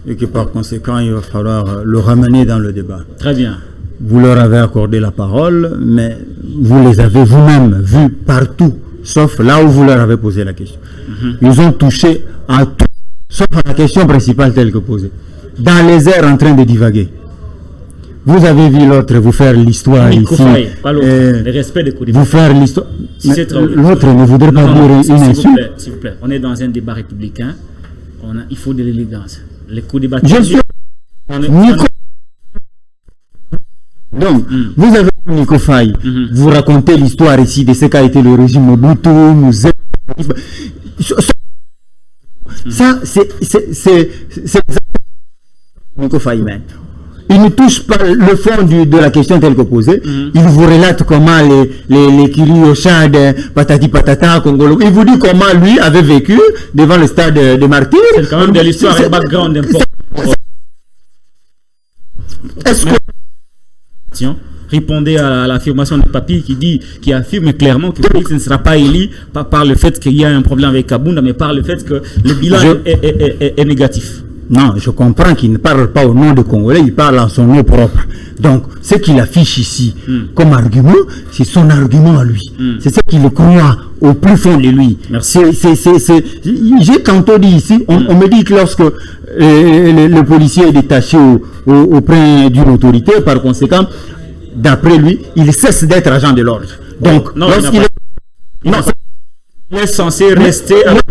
et que par conséquent, il va falloir le ramener dans le débat. Très bien. Vous leur avez accordé la parole, mais vous les avez vous-même vus partout, sauf là où vous leur avez posé la question. Ils ont touché à tout, sauf à la question principale telle que posée. Dans les airs en train de divaguer. Vous avez vu l'autre vous faire l'histoire ici. Le respect de Koudibater. Vous faire l'histoire. L'autre ne voudrait pas dire une insulte. S'il vous plaît, on est dans un débat républicain. Il faut de l'élégance. Les Koudibater. Je suis Donc, vous avez Nico Faye, vous racontez l'histoire ici de ce qu'a été le régime Mobutu, ça, c'est Nico Faye même. Il ne touche pas le fond de la question telle que posée. Il vous relate comment les Kili au Tchad, patati patata, Congolo. Il vous dit comment lui avait vécu devant le stade de Martyrs. C'est quand même de l'histoire et background important. Est-ce que répondez à l'affirmation de Papi qui affirme clairement que Félix ne sera pas élu pas par le fait qu'il y a un problème avec Kabunda, mais par le fait que le bilan est négatif. Non, je comprends qu'il ne parle pas au nom des Congolais, il parle en son nom propre. Donc, ce qu'il affiche ici comme argument, c'est son argument à lui. C'est ce qu'il croit au plus fond de lui. J'ai tantôt dit ici, on me dit que lorsque le policier est détaché auprès d'une autorité, par conséquent, d'après lui, il cesse d'être agent de l'ordre. Donc, Non, lorsqu'il est... Non, il est censé rester avec...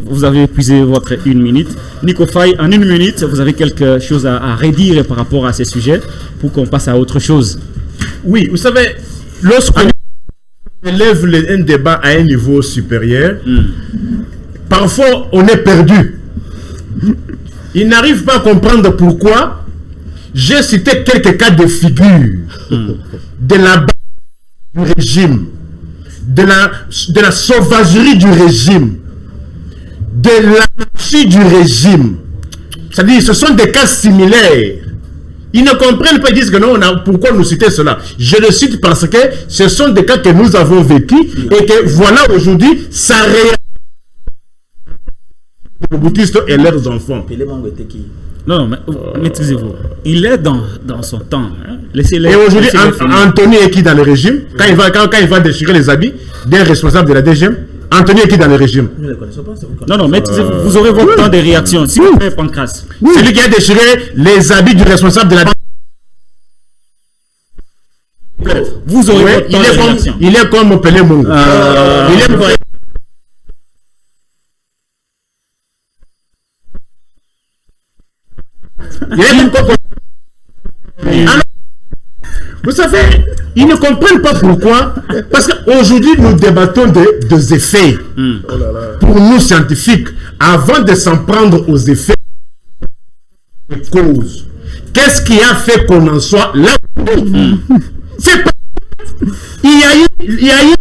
Vous avez épuisé votre 1 minute. Nico Faye, en 1 minute, vous avez quelque chose à redire par rapport à ces sujets pour qu'on passe à autre chose. Oui, vous savez, lorsqu'on élève un débat à un niveau supérieur, parfois on est perdu. Il n'arrive pas à comprendre pourquoi j'ai cité quelques cas de figure de la base du régime, de la sauvagerie du régime, de l'anarchie du régime. C'est-à-dire, ce sont des cas similaires. Ils ne comprennent pas, ils disent que non, pourquoi nous citer cela? Je le cite parce que ce sont des cas que nous avons vécus et que voilà aujourd'hui, ça réagit les boutistes et leurs enfants. Non, mais maîtrisez-vous. Il est dans son temps. Hein. Laissez-les. Et aujourd'hui, Anthony est qui dans le régime? Quand il va déchirer les habits d'un responsable de la DGM, Anthony est qui dans le régime? Non, maîtrisez-vous. Vous aurez votre temps de réaction. Si vous faites Pancras. C'est lui qui a déchiré les habits du responsable de la DGM. Vous aurez votre temps de réaction. Il est comme Pelé Mungu. Il est vous savez, ils ne comprennent pas pourquoi. Parce qu'aujourd'hui, nous débattons des effets. Pour nous, scientifiques, avant de s'en prendre aux effets, les causes. Qu'est-ce qui a fait qu'on en soit là? C'est pas... Il y a eu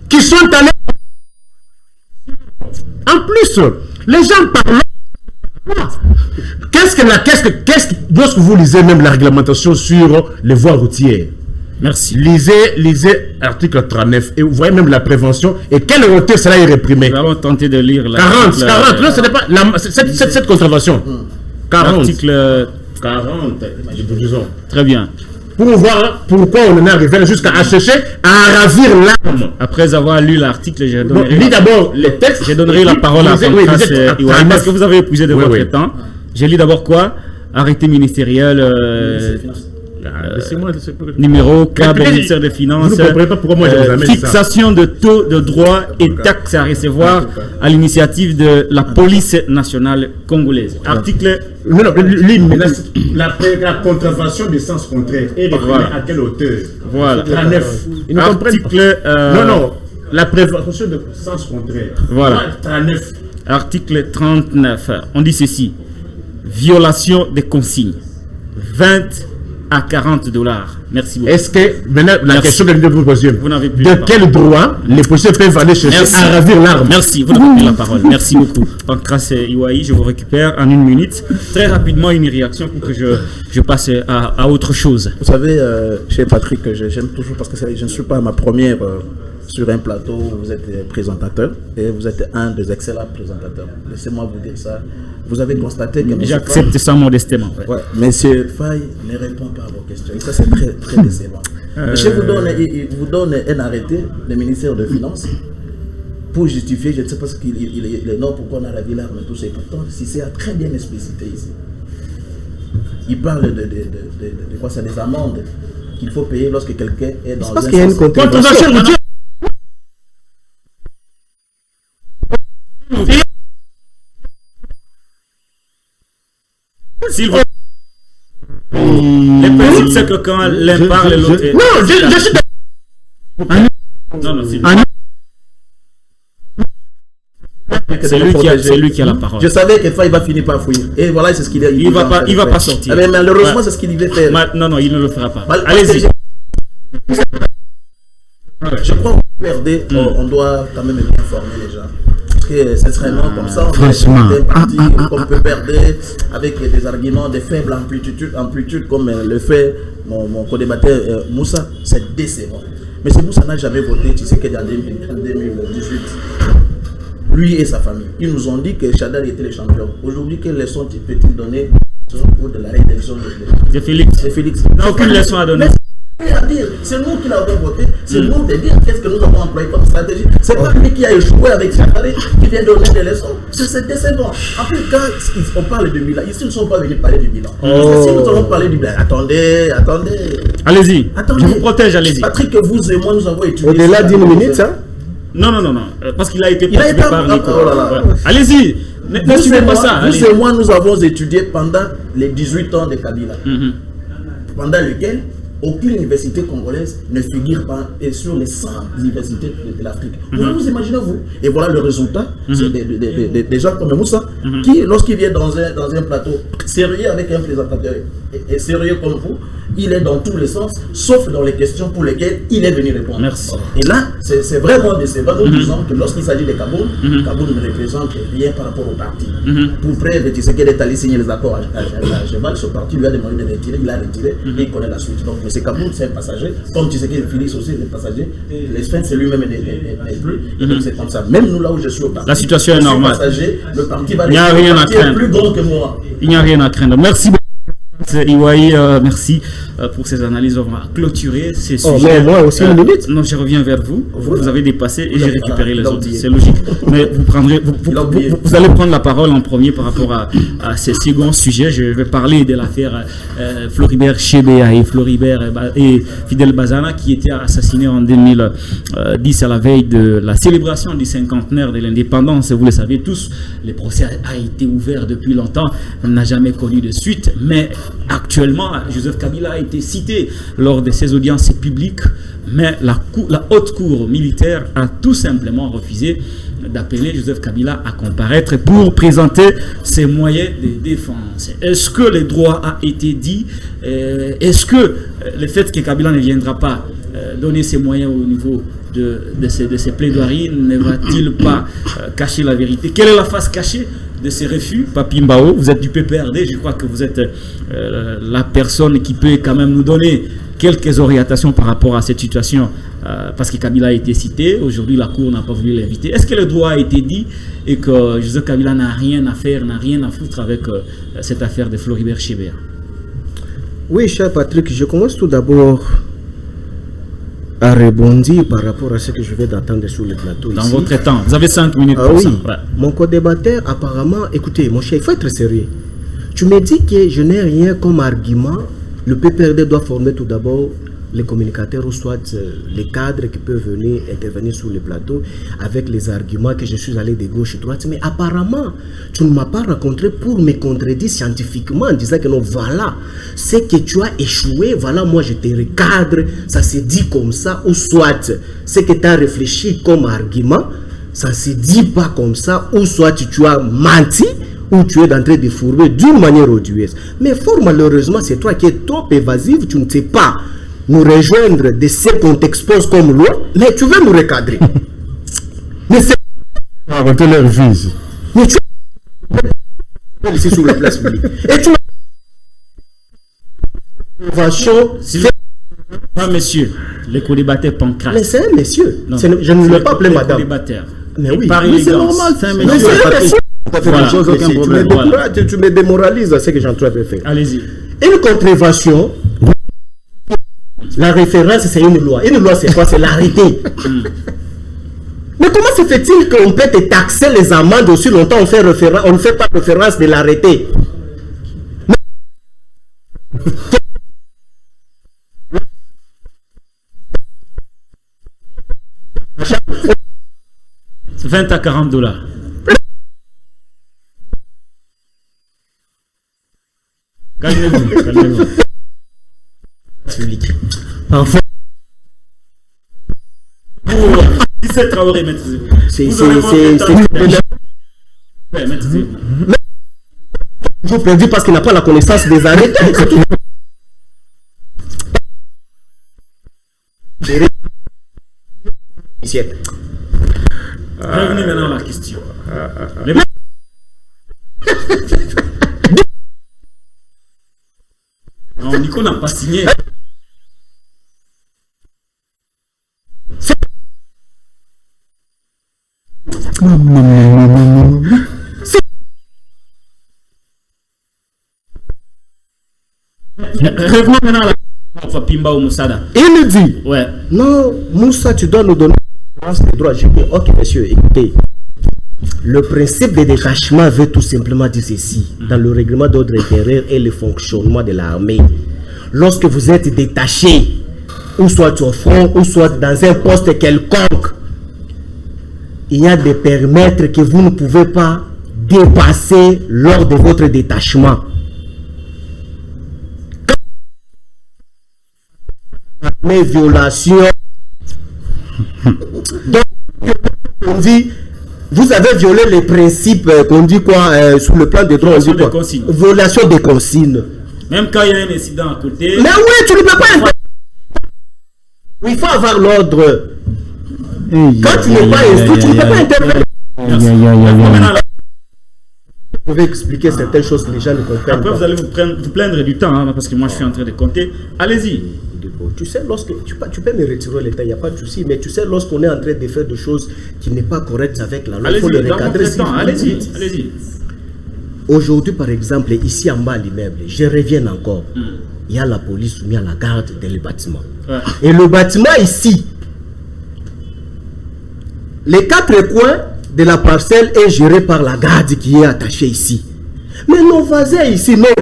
qui sont allés. En plus, les gens parlent. Lorsque vous lisez même la réglementation sur les voies routières, merci. Lisez article 39 et vous voyez même la prévention et quelle hauteur cela est réprimé. Nous allons tenter de lire 40, non, ce n'est pas cette contravention. 40. L'article 40, disons. Très bien. Pour voir pourquoi on en est arrivé jusqu'à chercher à ravir l'arme. Après avoir lu l'article, j'ai donné. Lis d'abord les textes. J'ai donné la parole à Pancras parce que vous avez épuisé de votre temps. J'ai lu d'abord quoi? Arrêté ministériel. Numéro 4 du ministère des Finances. Vous ne comprenez pas pourquoi moi je vous amène fixation de taux de droits et taxes à recevoir à l'initiative de la police nationale congolaise. Article. Non, la contravention de sens contraire est réprimée à quelle hauteur? Voilà. 39. Ils ne comprennent pas. Non, la prévention de sens contraire. Voilà. 39. Article 39. On dit ceci. Violation des consignes. 20 à 40 $. Merci beaucoup. Est-ce que, maintenant, la question que vous posez, de quel droit les policiers peuvent aller chercher à ravir l'arme? Merci, vous n'avez plus la parole. Merci beaucoup. Pancras Iwaï, je vous récupère en 1 minute. Très rapidement, une réaction pour que je passe à autre chose. Vous savez, chez Patrick, j'aime toujours parce que je ne suis pas ma première sur un plateau où vous êtes présentateur et vous êtes un des excellents présentateurs. Laissez-moi vous dire ça. Vous avez constaté que... J'accepte ça modestement. Ouais. Monsieur Faye ne répond pas à vos questions. Et ça, c'est très, très décevant. Monsieur vous donne un arrêté du ministère des Finances pour justifier, je ne sais pas ce qu'il est non, pourquoi on a ravi l'arme et tout ça. Et pourtant, si c'est très bien explicité ici. Il parle de quoi? C'est des amendes qu'il faut payer lorsque quelqu'un est dans parce qu'il y a une contravention. S'il vous plaît. Le principe, c'est que quand l'un parle, l'autre. Non, je suis. Non, c'est lui qui a la parole. Je savais que Faye va finir par fuir. Et voilà, c'est ce qu'il a. Il va pas sortir. Mais malheureusement, c'est ce qu'il devait faire. Non, il ne le fera pas. Allez-y. Je crois qu'on perdait, on doit quand même bien former les gens. Que ce serait non comme ça, on peut perdre avec des arguments de faible amplitude comme le fait mon co-débatteur Moussa, c'est décevant. Mais c'est Moussa n'a jamais voté, tu sais qu'il y a en 2018. Lui et sa famille. Ils nous ont dit que Chadali était le champion. Aujourd'hui, quelle leçon peut-il donner pour de la réélection de Félix? C'est Félix. Il n'a aucune leçon à donner. C'est nous qui l'avons voté, c'est nous de dire qu'est-ce que nous avons employé comme stratégie. C'est pas lui qui a échoué avec Chadali qui vient donner des leçons. C'est décevant. En plus, quand on parle de bilan, ici, ils ne sont pas venus parler du bilan. Parce que si nous avons parlé du bilan, attendez. Allez-y, je vous protège, allez-y. Patrick, vous et moi, nous avons étudié. Au-delà d'une minute, ça? Non, parce qu'il a été poursuivi par Nico. Voilà. Allez-y, ne suivez pas ça. Vous et moi, nous avons étudié pendant les 18 ans de Kabila, pendant lesquels aucune université congolaise ne figure pas sur les 100 universités de l'Afrique. Vous imaginez, vous? Et voilà le résultat, c'est des gens comme Moussa, qui, lorsqu'il vient dans un plateau sérieux avec un présentateur et sérieux comme vous, il est dans tous les sens, sauf dans les questions pour lesquelles il est venu répondre. Merci. Et là, c'est vraiment décevant. Nous disons que lorsqu'il s'agit de Kaboul, Kaboul ne représente rien par rapport au parti. Pour preuve, tu sais qu'il est allé signer les accords à Cheval, ce parti lui a demandé de retirer, il a retiré et il connaît la suite. Donc, M. Kaboul, c'est un passager. Comme tu sais qu'il Félix aussi est un passager, l'espèce, c'est lui-même n'est plus. Et donc, c'est comme ça. Même nous, là où je suis au parti, la situation est normale. Passager, le parti va il n'y a rien à craindre. Plus grand que moi. Il n'y a rien à craindre. Merci beaucoup. Iwaï, merci pour ces analyses. On va clôturer ces sujets. Moi aussi une minute. Non, je reviens vers vous. Vous avez dépassé et j'ai récupéré les autres. C'est logique. Mais vous allez prendre la parole en premier par rapport à ces seconds sujets. Je vais parler de l'affaire Floribert Chebeya et Fidel Bazana qui était assassiné en 2010 à la veille de la célébration du cinquantenaire de l'indépendance. Vous le savez tous, le procès a été ouvert depuis longtemps. On n'a jamais connu de suite. Mais actuellement, Joseph Kabila a été cité lors de ses audiences publiques, mais la haute cour militaire a tout simplement refusé d'appeler Joseph Kabila à comparaître pour présenter ses moyens de défense. Est-ce que le droit a été dit? Est-ce que le fait que Kabila ne viendra pas donner ses moyens au niveau de ses plaidoiries ne va-t-il pas cacher la vérité? Quelle est la face cachée de ces refus? Papi Mbao, vous êtes du PPRD, je crois que vous êtes la personne qui peut quand même nous donner quelques orientations par rapport à cette situation, parce que Kabila a été cité, aujourd'hui la Cour n'a pas voulu l'inviter. Est-ce que le droit a été dit et que Joseph Kabila n'a rien à faire, n'a rien à foutre avec cette affaire de Floribert Chebeya? Oui, cher Patrick, je commence tout d'abord à rebondir par rapport à ce que je vais d'entendre sur le plateau. Dans ici. votre temps, vous avez 5 minutes pour ça. Ouais. Mon co-débatteur, apparemment, écoutez, mon cher, il faut être sérieux. Tu me dis que je n'ai rien comme argument. Le PPRD doit former tout d'abord les communicateurs ou soit les cadres qui peuvent venir intervenir sur le plateau avec les arguments que je suis allé de gauche à droite. Mais apparemment, tu ne m'as pas rencontré pour me contredire scientifiquement en disant que non, voilà, c'est que tu as échoué, voilà, moi je te recadre, ça se dit comme ça, ou soit c'est que tu as réfléchi comme argument, ça se dit pas comme ça, ou soit tu as menti, ou tu es en train de fourber d'une manière odieuse. Mais fort malheureusement, c'est toi qui es trop évasif, tu ne sais pas nous rejoindre de ce qu'on t'expose comme loi, mais tu veux nous recadrer. Mais c'est... Arrêtez leur vie. Mais tu es ici sur la place publique. Et tu Pas monsieur, le co-débatteur Pancras. Mais c'est un monsieur. Non, Je ne l'ai pas appelé madame. Co-débatteur. Mais oui, par mais c'est élégance. normal. C'est un Mais monsieur. c'est un monsieur. Voilà. Chose, Aucun problème. Voilà. Tu me démoralises à ce que j'en train de faire. Allez-y. Une contravention, la référence, c'est une loi. Une loi, c'est quoi? C'est l'arrêté. Mais comment se fait-il qu'on peut te taxer les amendes aussi longtemps on ne fait pas référence de l'arrêté? $20 à $40. Calmez-vous, calmez-vous. Enfin, Pour 17 Traoré, maîtrisez-vous. Maîtrisez-vous. Je vous prédis parce qu'il n'a pas la connaissance des arrêtés. C'est tout. Revenez maintenant à la question. Non, Nico n'a pas signé. Revenons maintenant à la Pimba ou Moussada. Il dit, Ouais. non, Moussa, tu dois nous donner des droits. Je dis, ok, monsieur, écoutez. Le principe de détachement veut tout simplement dire ceci. Dans le règlement d'ordre intérieur et le fonctionnement de l'armée, lorsque vous êtes détaché, ou soit au front, ou soit dans un poste quelconque, il y a des périmètres que vous ne pouvez pas dépasser lors de votre détachement. Mais violation. Donc, on dit, vous avez violé les principes qu'on dit quoi sur le plan des droits. Violation des consignes. Violation des consignes. Même quand il y a un incident à côté. Mais oui, tu ne peux pas. Il faut avoir l'ordre. Quand tu n'es pas instruit, tu ne peux pas intervenir. Vous pouvez expliquer certaines choses que les gens ne comprennent Après, pas. vous allez vous plaindre du temps, hein, parce que moi je suis en train de compter. Allez-y. Tu sais, lorsque tu peux me retirer le temps, il n'y a pas de souci, mais tu sais, lorsqu'on est en train de faire des choses qui n'est pas correctes avec la loi, il faut le Allez-y, dans recadrer. votre temps, allez-y, allez-y. Aujourd'hui, par exemple, ici en bas à l'immeuble, je reviens encore. Il y a la police ou il y a la garde dans le bâtiment. Ouais. Et le bâtiment ici, les 4 coins de la parcelle est géré par la garde qui est attachée ici. Mais nos voisins ici, même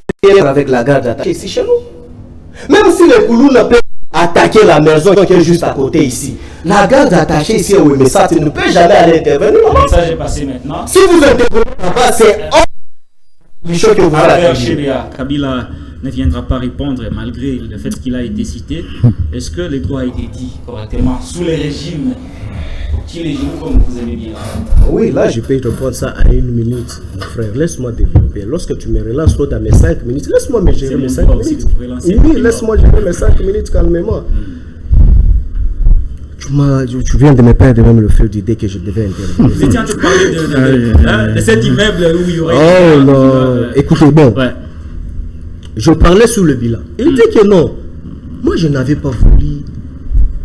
avec la garde attachée ici chez nous. Même si les Koulous ne peuvent attaquer la maison qui est juste à côté ici, la garde attachée ici, oui, mais ça, tu ne peux jamais aller intervenir. Le message est passé maintenant. Si vous intervenez là-bas, c'est Michaud que vous allez Chéria, Kabila ne viendra pas répondre malgré le fait qu'il a été cité. Est-ce que les droits ont été dit correctement sous les régimes, comme vous aimez bien? Oui, là, je peux répondre ça à 1 minute, mon frère. Laisse-moi développer. Lorsque tu me relances dans mes 5 minutes, laisse-moi me gérer mes 5 minutes. Oui, laisse-moi gérer mes 5 minutes calmement. Tu viens de me perdre même le feu d'idée que je devais intervenir. Vous étiez en train de parler de cet immeuble où il y aurait... Oh non, écoutez, bon. Ouais. Je parlais sur le bilan. Il dit que non. Moi, je n'avais pas voulu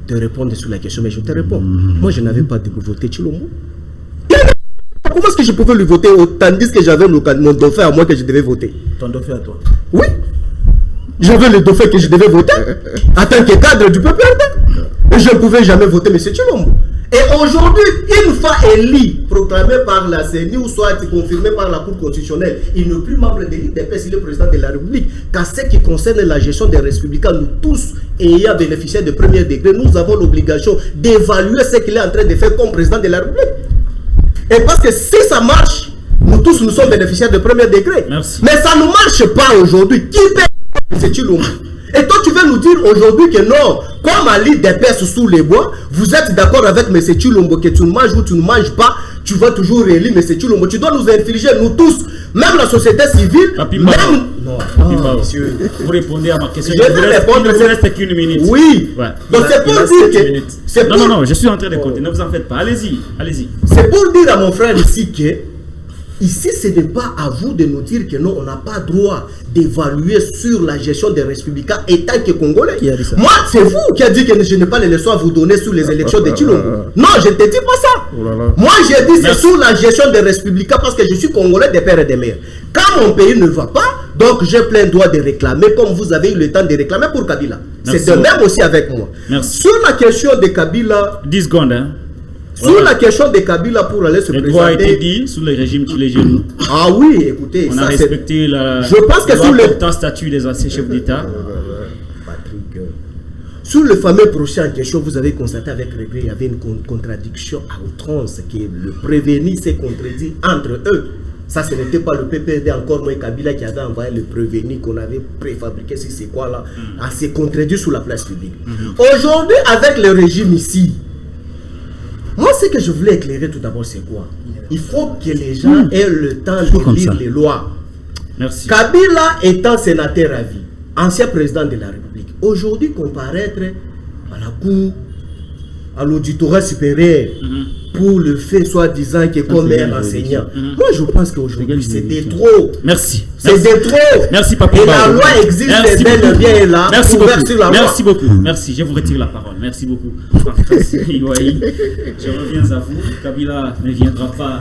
te répondre sur la question, mais je te réponds. Moi, je n'avais pas voté Tshilombo. Comment est-ce que je pouvais lui voter tandis que j'avais mon dauphin à moi que je devais voter? Ton dauphin à toi. Oui. J'avais le dauphin que je devais voter en tant que cadre du peuple ardent. Et je ne pouvais jamais voter M. Tshilombo. Et aujourd'hui, une fois élu, proclamé par la CENI ou soit confirmé par la Cour constitutionnelle, il n'est plus membre de l'IDPS, il est président de la République. Qu'à ce qui concerne la gestion des républicains, nous tous, ayant bénéficié de premier degré, nous avons l'obligation d'évaluer ce qu'il est en train de faire comme président de la République. Et parce que si ça marche, nous tous nous sommes bénéficiaires de premier degré. Merci. Mais ça ne marche pas aujourd'hui. Qui paie M. Tshilombo? Et toi, tu veux nous dire aujourd'hui que non, comme Ali dépaisse sous les bois, vous êtes d'accord avec M. Tshilombo que tu ne manges ou tu ne manges pas, tu vas toujours élire M. Tshilombo. Tu dois nous infliger, nous tous, même la société civile, Papimba. même... Papimba, monsieur. Vous répondez à ma question. Je vais répondre. Il ne reste qu'une minute. Oui. Ouais. Donc c'est pour dire que... c'est Non, pour- non, non, je suis en train de compter. Ne vous en faites pas. Allez-y, allez-y. C'est pour dire à mon frère ici que ici, ce n'est pas à vous de nous dire que non, on n'a pas droit d'évaluer sur la gestion des républicains étant que Congolais. Qui a dit ça? Moi, c'est vous qui a dit que je n'ai pas les leçons à vous donner sur les élections de Tshilombo. Non, je ne te dis pas ça. Oh là là. Moi, j'ai dit c'est Merci. sur la gestion des républicains parce que je suis Congolais des pères et des mères. Quand mon pays ne va pas, donc j'ai plein droit de réclamer comme vous avez eu le temps de réclamer pour Kabila. Merci. C'est de même aussi avec moi. Merci. Sur la question de Kabila, 10 secondes, hein. sur la question de Kabila pour aller se Le droit a été présenter. dit sous le régime Tshilombo. Ah oui, écoutez, On a ça c'est... respecté la Je pense que loi sous le- portant statut des anciens chefs d'État. Patrick, sur le fameux procès en question, vous avez constaté avec regret, il y avait une contradiction à outrance, que le prévenu s'est contredit entre eux. Ça, ce n'était pas le PPD encore, moi, Kabila qui avait envoyé le prévenu qu'on avait préfabriqué, si c'est quoi là, à se contredire sur la place publique. Aujourd'hui, avec le régime ici, moi, ce que je voulais éclairer tout d'abord, c'est quoi? Il faut que les gens aient le temps de lire les lois. Merci. Kabila étant sénateur à vie, ancien président de la République, aujourd'hui comparaître à la cour, à l'auditorat supérieur, pour le fait soi-disant que comme un enseignant. Moi, je pense qu'aujourd'hui, c'est de trop. Merci. C'est de trop. Merci, Papi. Et la loi existe, Merci bel et bien là. Merci ouvert beaucoup. sur la loi. Merci beaucoup. Merci. Je vous retire la parole. Merci beaucoup. Je reviens à vous. Kabila ne viendra pas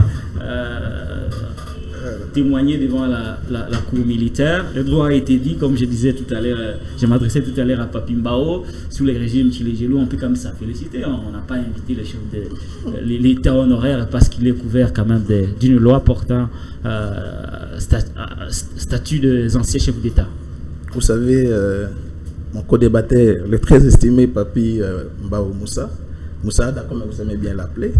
témoigner devant la cour militaire. Le droit a été dit, comme je disais tout à l'heure, je m'adressais tout à l'heure à Papi Mbao, sous les régimes Tchilégelou, on peut comme ça féliciter. On n'a pas invité les chefs de l'État honoraire parce qu'il est couvert quand même d'une loi portant statut des anciens chefs d'État. Vous savez, mon co-débatteur, le très estimé Papi Mbao Moussa, comme vous aimez bien l'appeler,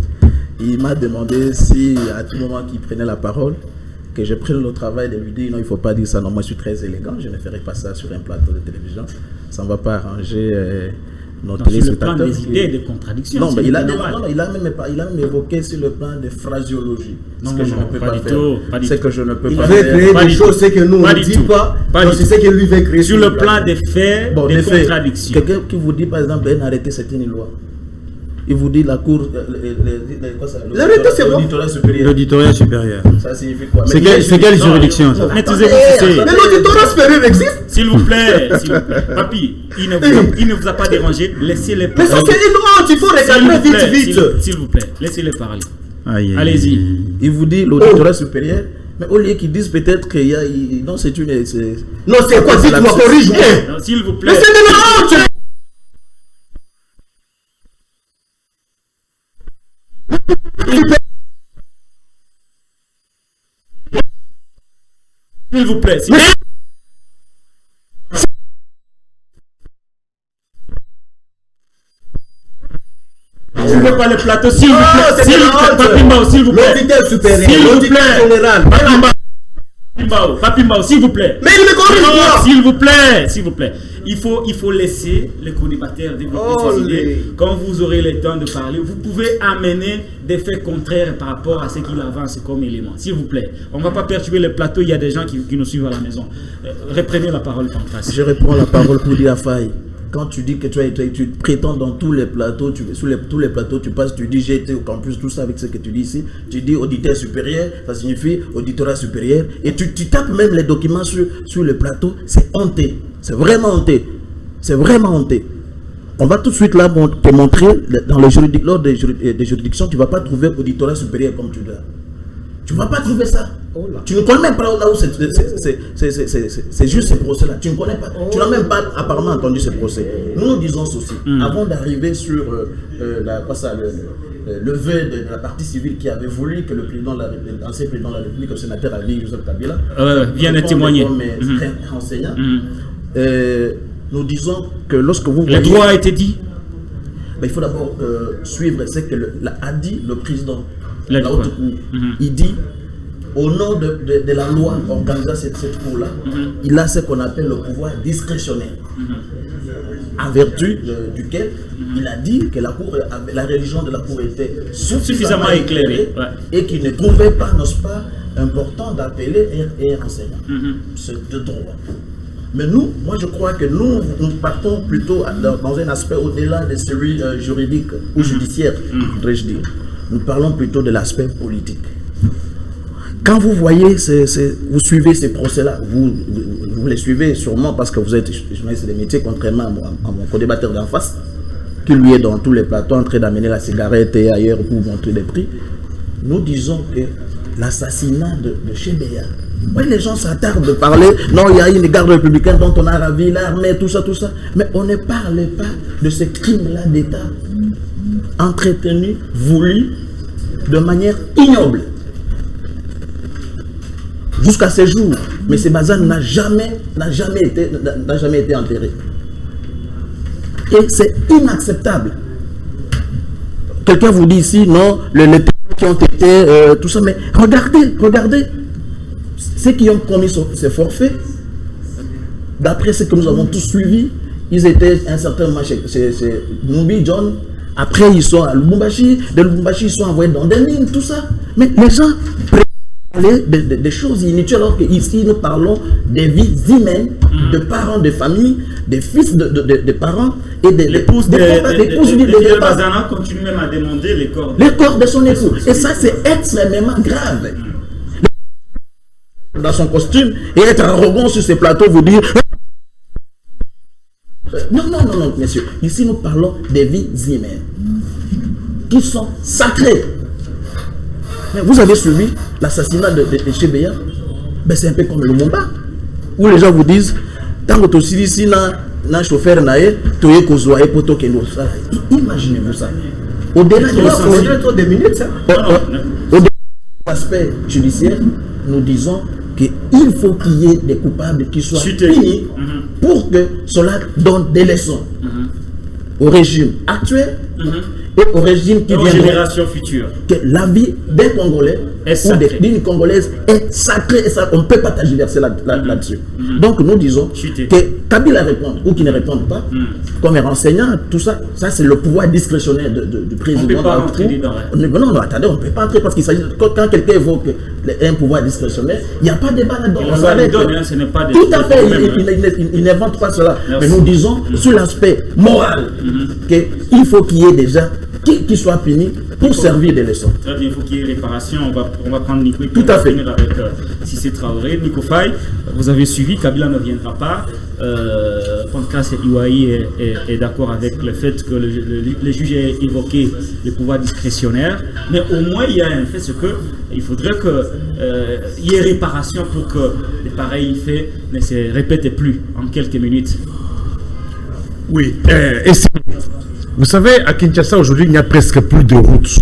il m'a demandé si à tout moment qu'il prenait la parole, que je prenne le travail de lui dire non, il ne faut pas dire ça, non, moi je suis très élégant, je ne ferai pas ça sur un plateau de télévision, ça ne va pas arranger nos téléspectateurs. Sur le plan des idées et des contradictions. Non, mais il a même évoqué sur le plan de phraseologie. Non, ce que je ne peux pas faire. C'est que je ne peux pas Il veut créer Pas des du choses, tout. c'est que nous on Pas ne du dit tout. pas. Pas Non, du c'est tout. ce que lui veut créer. Sur le plan des faits, Bon, des des faits. contradictions. Quelqu'un qui vous dit par exemple un arrêté c'est une loi. Il vous dit la cour, L'arrêté, c'est bon. l'auditorat supérieur. L'auditorat supérieur. Ça signifie quoi? C'est Mais quelle juridiction ça? Mais l'auditorat supérieur existe. s'il vous plaît, Papi, il ne vous a pas dérangé, laissez-les Mais ça parler. c'est une honte, il faut recadrer vite. S'il vous plaît, laissez-les parler. Aïe, aïe, Allez-y. Il vous dit l'auditorat supérieur, mais au lieu qu'ils disent peut-être qu'il y a. Non, c'est une. Non, c'est quoi? Dites-moi, corrige-moi. Non, s'il vous plaît. Mais c'est de la honte. S'il vous plaît. Je ne veux pas le plateau, s'il vous plaît. S'il vous plaît, Papi Mbao, s'il vous plaît. L'auditeur supérieur, S'il vous l'auditeur plaît. général. Papi Mbao, s'il vous plaît. Mais il me corrige Non, moi. s'il vous plaît, s'il vous plaît. Il faut laisser les co-débatteurs développer ces idées. Quand vous aurez le temps de parler, vous pouvez amener des faits contraires par rapport à ce qu'il avance comme élément. S'il vous plaît. On ne va pas perturber le plateau, il y a des gens qui nous suivent à la maison. Reprenez la parole, Pancras. Je reprends la parole pour dire à Faye. Quand tu dis que tu prétends dans tous les plateaux, tous les plateaux, tu passes, tu dis j'ai été au campus, tout ça avec ce que tu dis ici, tu dis auditeur supérieur, ça signifie auditorat supérieur, et tu tapes même les documents sur le plateau, c'est honteux, c'est vraiment honteux, c'est vraiment honteux. On va tout de suite là te montrer, lors des juridictions, tu ne vas pas trouver auditorat supérieur comme tu l'as. Tu ne vas pas trouver ça. Oh là. Tu ne connais même pas là où c'est juste ce procès-là. Tu ne connais pas. Tu n'as même pas apparemment entendu ce procès. Nous disons ceci. Avant d'arriver sur le vœu de la partie civile qui avait voulu que l'ancien président de la République, le sénateur Ali Joseph Kabila, vienne témoigner. Comme enseignant, nous disons que lorsque vous voyez... Le droit a été dit. Il faut d'abord suivre ce que a dit le président. La haute cour. Il dit, au nom de la loi organisant cette cour-là, il a ce qu'on appelle le pouvoir discrétionnaire. En vertu duquel il a dit que la religion de la cour était suffisamment éclairée et qu'il ne trouvait pas, n'est-ce pas, important d'appeler un enseignant. C'est de droit. Mais moi je crois que nous partons plutôt dans un aspect au-delà de celui juridique ou judiciaire, voudrais-je dire. Nous parlons plutôt de l'aspect politique. Quand vous voyez, vous suivez ces procès-là, vous les suivez sûrement parce que vous êtes journaliste des métiers, contrairement à mon co-débatteur d'en face, qui lui est dans tous les plateaux en train d'amener la cigarette et ailleurs pour montrer des prix. Nous disons que l'assassinat de Chebeya, oui, les gens s'attardent de parler, non, il y a une garde républicaine dont on a ravi l'armée, tout ça, mais on ne parle pas de ce crime-là d'État entretenu, voulu, de manière ignoble. Jusqu'à ce jour, M. Bazane n'a jamais été enterré. Et c'est inacceptable. Quelqu'un vous dit ici, non, les qui ont été, tout ça, mais regardez, ceux qui ont commis ces forfaits, d'après ce que nous avons tous suivi, ils étaient un certain moment chez Numbi John. Après, ils sont à Lubumbashi. De Lubumbashi, ils sont envoyés dans des mines, tout ça. Mais les gens parler des choses inutiles, alors qu'ici nous parlons des vies humaines, de parents, de familles, des fils de parents et des L'épouse des de papas. Bazana continue même à demander les corps. Les corps de son époux. Et ça, c'est extrêmement grave. Dans son costume et être arrogant sur ces plateaux, vous dire non, messieurs. Ici, nous parlons des vies humaines qui sont sacrées. Mais vous avez suivi l'assassinat de Chebeya? Ben, c'est un peu comme le Lumumba, où les gens vous disent tant que tu es ici, na chauffeur, imaginez-vous ça. Au-delà de minutes, ça. Au-delà de l'aspect judiciaire, nous disons qu'il faut qu'il y ait des coupables qui soient punis pour que cela donne des leçons au régime actuel et au régime qui vient. Aux générations futures. Que la vie d'un Congolais ou d'une Congolaise est sacrée et ça, on ne peut pas tergiverser là-dessus. Donc nous disons que Kabila répond ou qu'il ne réponde pas, comme enseignant, tout ça, ça c'est le pouvoir discrétionnaire du président. On ne peut pas entrer dedans. Non, attendez, on ne peut pas entrer parce qu'il s'agit quand quelqu'un évoque un pouvoir discrétionnaire, il n'y a pas de débat là-dedans. Tout à fait, il n'invente pas cela. Mais nous disons sur l'aspect moral qu'il faut qu'il y ait des gens qui soient punis pour servir des leçons. Très bien, il faut qu'il y ait réparation. On va prendre Nico. Tout à fait. Avec Cissé Traoré. Nico Faye, vous avez suivi, Kabila ne viendra pas. Pancras Iwaï est d'accord avec le fait que le juge ait évoqué le pouvoir discrétionnaire. Mais au moins, il y a un fait, c'est qu'il faudrait qu'il y ait réparation pour que les pareils faits ne se répètent plus en quelques minutes. Oui, vous savez, à Kinshasa aujourd'hui, il n'y a presque plus de routes.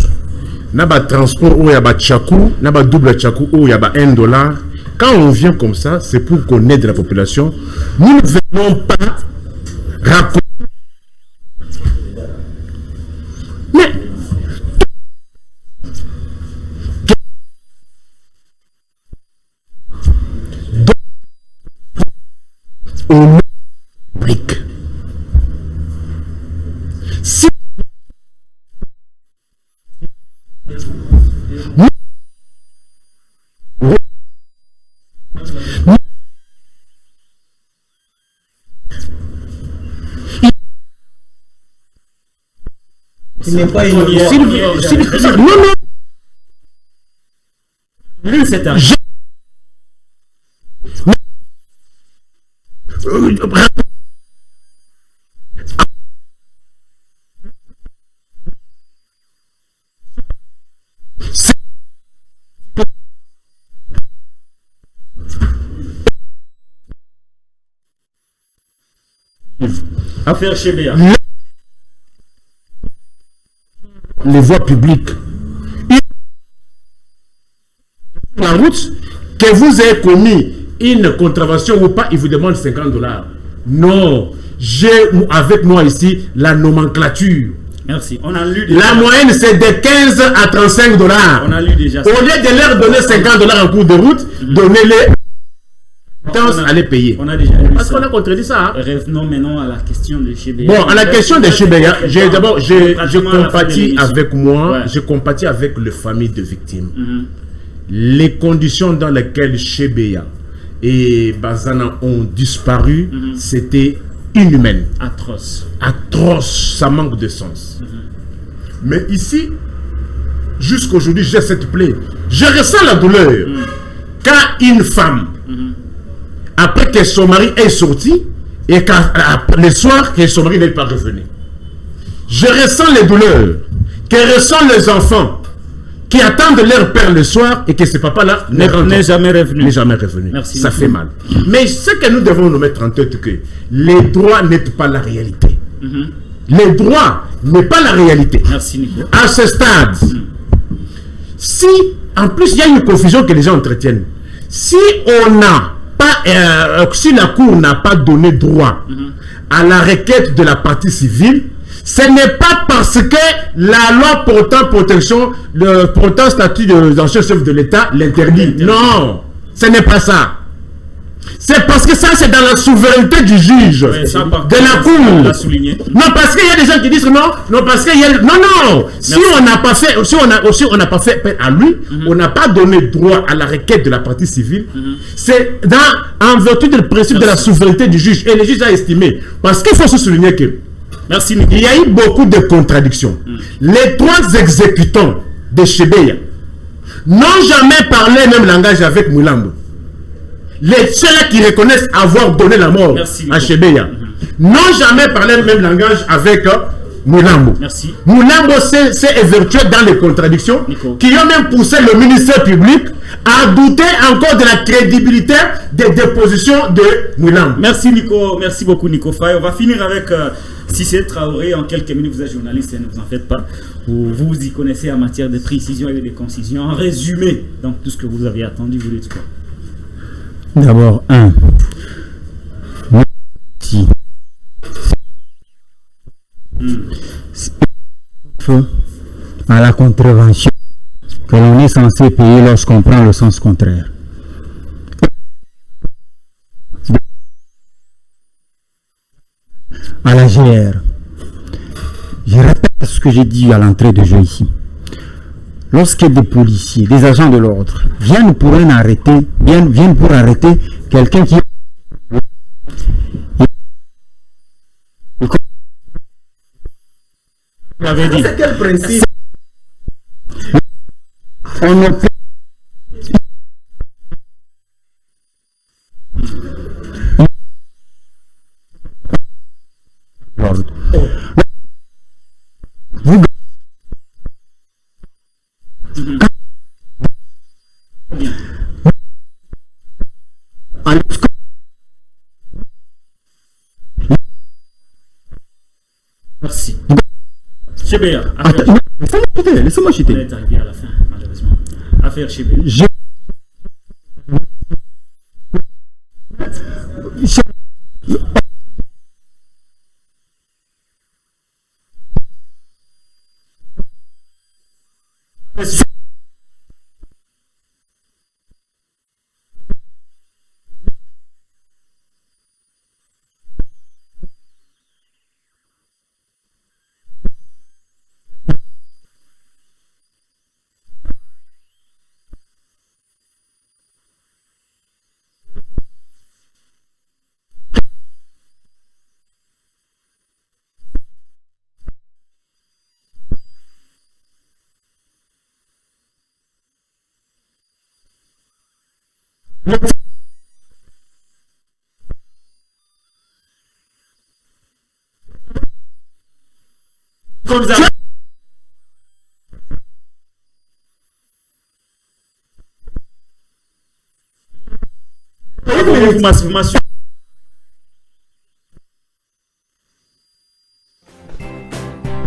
Il y a un transport où il y a un tchakou, il y a un double tchakou où il y a $1. Quand on vient comme ça, c'est pour qu'on aide la population. Nous ne venons pas raconter. Mais on public. Si Ce n'est pas une Lui, c'est un... Affaire Chebeya. Les voies publiques. La route, que vous ayez commis une contravention ou pas, il vous demande $50. Non, j'ai avec moi ici la nomenclature. Merci. On a lu déjà. La moyenne, c'est de 15 à $35. On a lu déjà. Au lieu de leur donner $50 en cours de route, donnez-les à les payer. On a déjà lu Parce ça. qu'on a contredit ça. Hein? Revenons maintenant à la question de Chebeya. Bon, à la question de Chebeya, d'abord, je compatis avec moi, Ouais. je compatis avec les familles de victimes. Les conditions dans lesquelles Chebeya et Bazana ont disparu, c'était inhumaine. Atroce. Atroce, ça manque de sens. Mais ici, jusqu'aujourd'hui, j'ai cette plaie. Je ressens la douleur. Quand une femme, après que son mari est sorti, et le soir, que son mari n'est pas revenu, je ressens les douleurs que ressentent les enfants qui attendent leur père le soir et que ce papa-là N'est jamais revenu. n'est jamais revenu. Merci Ça beaucoup. fait mal. Mais ce que nous devons nous mettre en tête, que les droits n'êtes pas la réalité. Les droits n'est pas la réalité. Merci Nico. À ce stade, si, en plus, il y a une confusion que les gens entretiennent. Si on n'a pas, si la Cour n'a pas donné droit à la requête de la partie civile, ce n'est pas parce que la loi portant protection, portant statut d'ancien chef de l'État l'interdit. Non, ce n'est pas ça. C'est parce que ça, c'est dans la souveraineté du juge, Ouais, ça, par de la contre, on cour. l'a souligné. Non, parce qu'il y a des gens qui disent non, non, parce qu'il y a... Non, non. Si on n'a pas fait, si on n'a pas fait appel à lui, on n'a pas donné droit à la requête de la partie civile. C'est en vertu du principe de la souveraineté du juge. Et le juge a estimé. Parce qu'il faut se souligner que Merci, Nico. il y a eu beaucoup de contradictions. Les 3 exécutants de Chebeya n'ont jamais parlé le même langage avec Moulambo. Les ceux-là qui reconnaissent avoir donné la mort à Chebeya n'ont jamais parlé le même langage avec Moulambo. Merci. Moulambo s'est évertué dans les contradictions qui ont même poussé le ministère public à douter encore de la crédibilité des dépositions de Moulambo. Merci Nico, merci beaucoup Nico Faye. On va finir avec Cissé Traoré en quelques minutes. Vous êtes journaliste, ne vous en faites pas. Vous y connaissez en matière de précision et de concision. En résumé, donc tout ce que vous avez attendu, vous dites quoi? D'abord, merci. À la contravention que l'on est censé payer lorsqu'on prend le sens contraire. À la GR, je répète ce que j'ai dit à l'entrée de jeu ici. Lorsque des policiers, des agents de l'ordre viennent pour arrêter quelqu'un qui... Vous l'avez dit. C'est quel principe? On ne peut... Vous... Merci. Chebeya. Laissez-moi On chuter. est arrivé à la fin, malheureusement. Affaire Chebeya. Comme ça.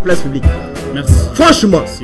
Place publique. Merci. Franchement, Merci.